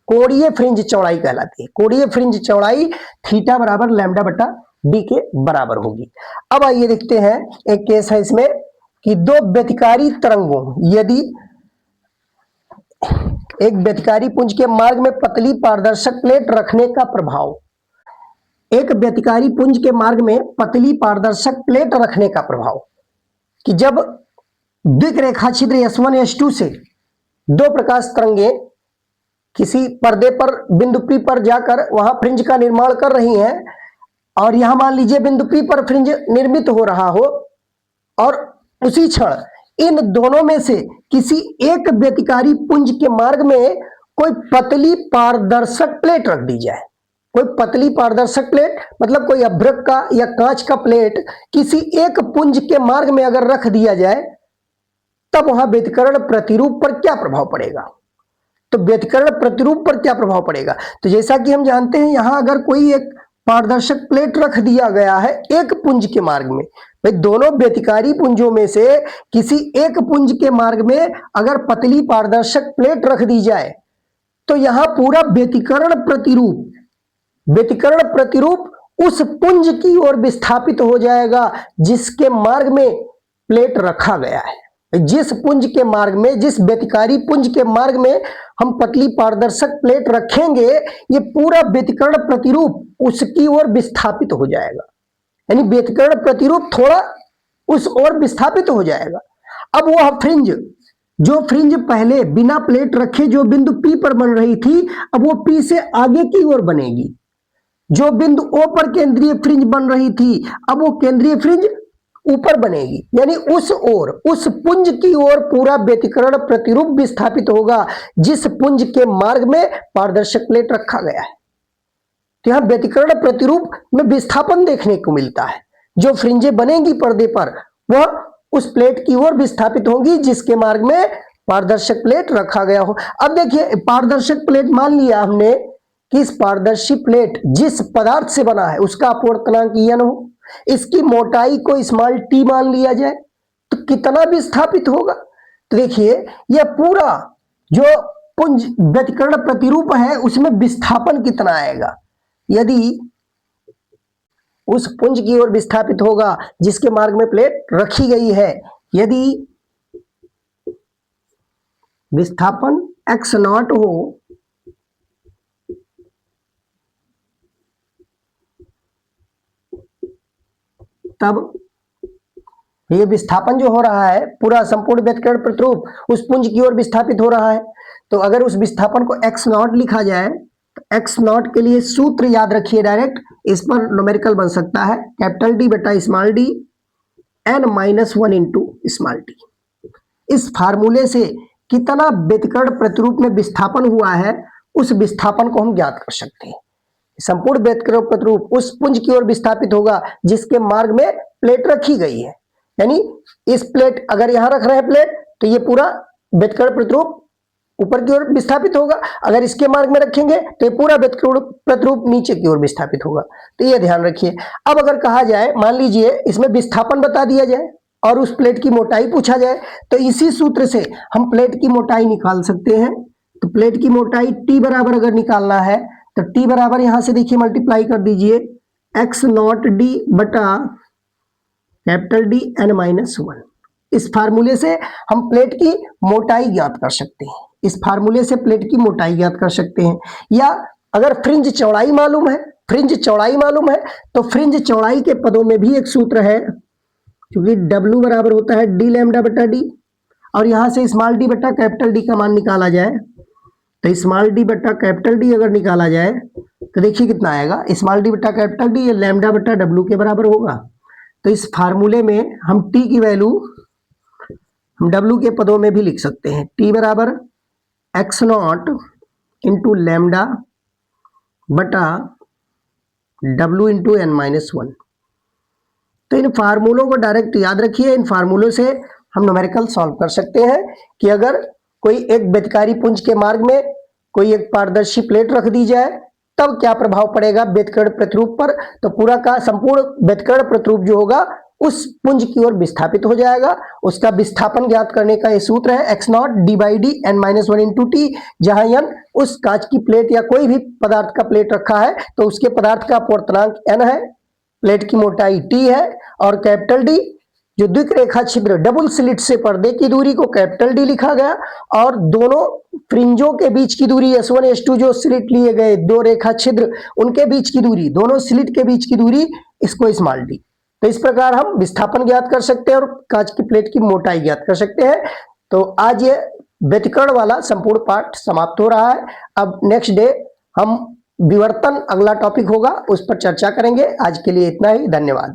कोणीय फ्रिंज चौड़ाई कहलाती है। कोणीय फ्रिंज चौड़ाई थीटा बराबर लैम्डा बटा डी के बराबर होगी। अब आइए देखते हैं, एक केस है इसमें कि दो व्यतिकारी तरंगों, यदि एक व्यतिकारी पुंज के मार्ग में पतली पारदर्शक प्लेट रखने का प्रभाव, एक व्यतिकारी पुंज के मार्ग में पतली पारदर्शक प्लेट रखने का प्रभाव, कि जब द्विक रेखा छिद्र S1 S2 से दो प्रकाश तरंगे किसी पर्दे पर बिंदु P पर जाकर वहां फ्रिंज का निर्माण कर रही हैं, और यहां मान लीजिए बिंदु P पर फ्रिंज निर्मित हो रहा हो, और उसी क्षण इन दोनों में से किसी एक व्यतिकारी पुंज के मार्ग में कोई पतली पारदर्शक प्लेट रख दी जाए। कोई पतली पारदर्शक प्लेट मतलब कोई अभ्रक का या कांच का प्लेट किसी एक पुंज के मार्ग में अगर रख दिया जाए, तब वहां व्यतिकरण प्रतिरूप पर क्या प्रभाव पड़ेगा। तो व्यतिकरण प्रतिरूप पर क्या प्रभाव पड़ेगा, तो जैसा कि हम जानते हैं, यहां अगर कोई एक पारदर्शक प्लेट रख दिया गया है एक पुंज के मार्ग में, भाई दोनों व्यतिकारी पुंजों में से किसी एक पुंज के मार्ग में अगर पतली पारदर्शक प्लेट रख दी जाए, तो यहां पूरा व्यतिकरण प्रतिरूप उस पुंज की ओर विस्थापित हो जाएगा जिसके मार्ग में प्लेट रखा गया है। जिस पुंज के मार्ग में, जिस व्यतिकारी पुंज के मार्ग में हम पतली पारदर्शक प्लेट रखेंगे, ये पूरा व्यतिकरण प्रतिरूप उसकी ओर विस्थापित हो जाएगा, यानी व्यतिकरण प्रतिरूप थोड़ा उस ओर विस्थापित हो जाएगा। अब वह फ्रिंज, जो फ्रिंज पहले बिना प्लेट रखे जो बिंदु P पर बन रही थी, अब वो P से आगे की ओर बनेगी। जो बिंदु O पर केंद्रीय फ्रिंज बन रही थी, अब वो केंद्रीय फ्रिंज ऊपर बनेगी, यानी उस ओर, उस पुंज की ओर पूरा व्यतिकरण प्रतिरूप विस्थापित होगा जिस पुंज के मार्ग में पारदर्शक प्लेट रखा गया है। तो यहां व्यतिकरण प्रतिरूप में विस्थापन देखने को मिलता है। जो फ्रिंजें बनेंगी पर्दे पर, वह उस प्लेट की ओर विस्थापित होंगी जिसके मार्ग में पारदर्शक प्लेट रखा गया हो। अब देखिए, पारदर्शक प्लेट मान लिया हमने कि इस पारदर्शी प्लेट जिस पदार्थ से बना है उसका अपवर्तनांक n हो, इसकी मोटाई को स्मॉल t मान लिया जाए, तो कितना विस्थापित होगा। तो देखिए यह पूरा जो पुंज व्यतिकरण प्रतिरूप है उसमें विस्थापन कितना आएगा, यदि उस पुंज की ओर विस्थापित होगा जिसके मार्ग में प्लेट रखी गई है, यदि विस्थापन x0 हो, तब ये विस्थापन जो हो रहा है पूरा संपूर्ण व्यतिकरण प्रतिरूप उस पुंज की ओर विस्थापित हो रहा है। तो अगर उस विस्थापन को x0 लिखा जाए, तो x0 के लिए सूत्र याद रखिए, डायरेक्ट इस पर न्यूमेरिकल बन सकता है, कैपिटल D बटा small d n-1 into small t। इस फार्मूले से कितना व्यतिकरण प्रतिरूप में विस्थापन हुआ है, उस विस्थापन को हम ज्ञात कर सकते हैं। संपूर्ण व्यतिकरण प्रतिरूप उस पुंज की ओर विस्थापित होगा जिसके मार्ग में प्लेट रखी गई है, यानी इस प्लेट, अगर यहां रख रहे हैं प्लेट, तो ये पूरा व्यतिकरण प्रतिरूप ऊपर की ओर विस्थापित होगा। अगर इसके मार्ग में रखेंगे तो ये पूरा व्यतिकरण प्रतिरूप नीचे की ओर विस्थापित होगा। तो ये ध्यान रखिए। अब अगर कहा जाए, मान लीजिए इसमें विस्थापन बता दिया जाए और उस प्लेट की मोटाई पूछा जाए, तो इसी सूत्र से हम प्लेट की मोटाई निकाल सकते हैं। तो प्लेट की मोटाई T बराबर अगर निकालना है, तो T बराबर यहां से देखिए मल्टीप्लाई कर दीजिए x0 d बटा कैपिटल D n-1। इस फार्मूले से हम प्लेट की मोटाई ज्ञात कर सकते हैं। इस फार्मूले से प्लेट की मोटाई ज्ञात कर सकते हैं। या अगर फ्रिंज चौड़ाई मालूम है, फ्रिंज चौड़ाई मालूम है तो फ्रिंज चौड़ाई के पदों में भी एक सूत्र है, क्योंकि W बराबर होता है d लैम्डा बटा d, और यहां से स्मॉल d बटा कैपिटल D का मान निकाला जाए तो स्मॉल d बटा कैपिटल D अगर निकाला जाए तो देखिए कितना आएगा, स्मॉल d बटा कैपिटल D ये लैम्डा बटा W के बराबर होगा। तो इस फार्मूले में हम t की वैल्यू हम W के पदों में भी लिख सकते हैं, t बराबर x नॉट इंटू लैम्डा बटा W इंटू n माइनस 1। तो इन फार्मूलों को डायरेक्ट याद रखिए। इन फार्मूलों से हम न्यूमेरिकल सॉल्व कर सकते हैं कि अगर कोई एक बेदकारी पुंज के मार्ग में कोई एक पारदर्शी प्लेट रख दी जाए तब क्या प्रभाव पड़ेगा बेदकर्ण प्रतिरूप पर, तो पूरा का संपूर्ण बेदकर्ण प्रतिरूप जो होगा उस पुंज की ओर विस्थापित हो जाएगा। उसका विस्थापन ज्ञात करने का ये सूत्र है x naught D by D n minus 1 into T, जहां n उस कांच की प्लेट या कोई भी पदार्थ का प्लेट रखा है तो उसके पदार्थ का अपवर्तनांक n है, प्लेट की मोटाई t है, और कैपिटल D जो द्विरेखा छिद्र डबल स्लिट से पर्दे की दूरी को कैपिटल D लिखा गया, और दोनों फ्रिंजों के बीच की दूरी S1 S2 जो स्लिट लिए गए दो रेखा छिद्र उनके बीच की दूरी, दोनों स्लिट के बीच की दूरी, इसको स्मॉल d। तो इस प्रकार हम विस्थापन ज्ञात कर सकते हैं और कांच की प्लेट की मोटाई ज्ञात कर सकते हैं। तो आज ये व्यतिकरण वाला संपूर्ण पाठ समाप्त हो रहा है। अब नेक्स्ट डे हम विवर्तन अगला टॉपिक होगा, उस पर चर्चा करेंगे। आज के लिए इतना ही, धन्यवाद।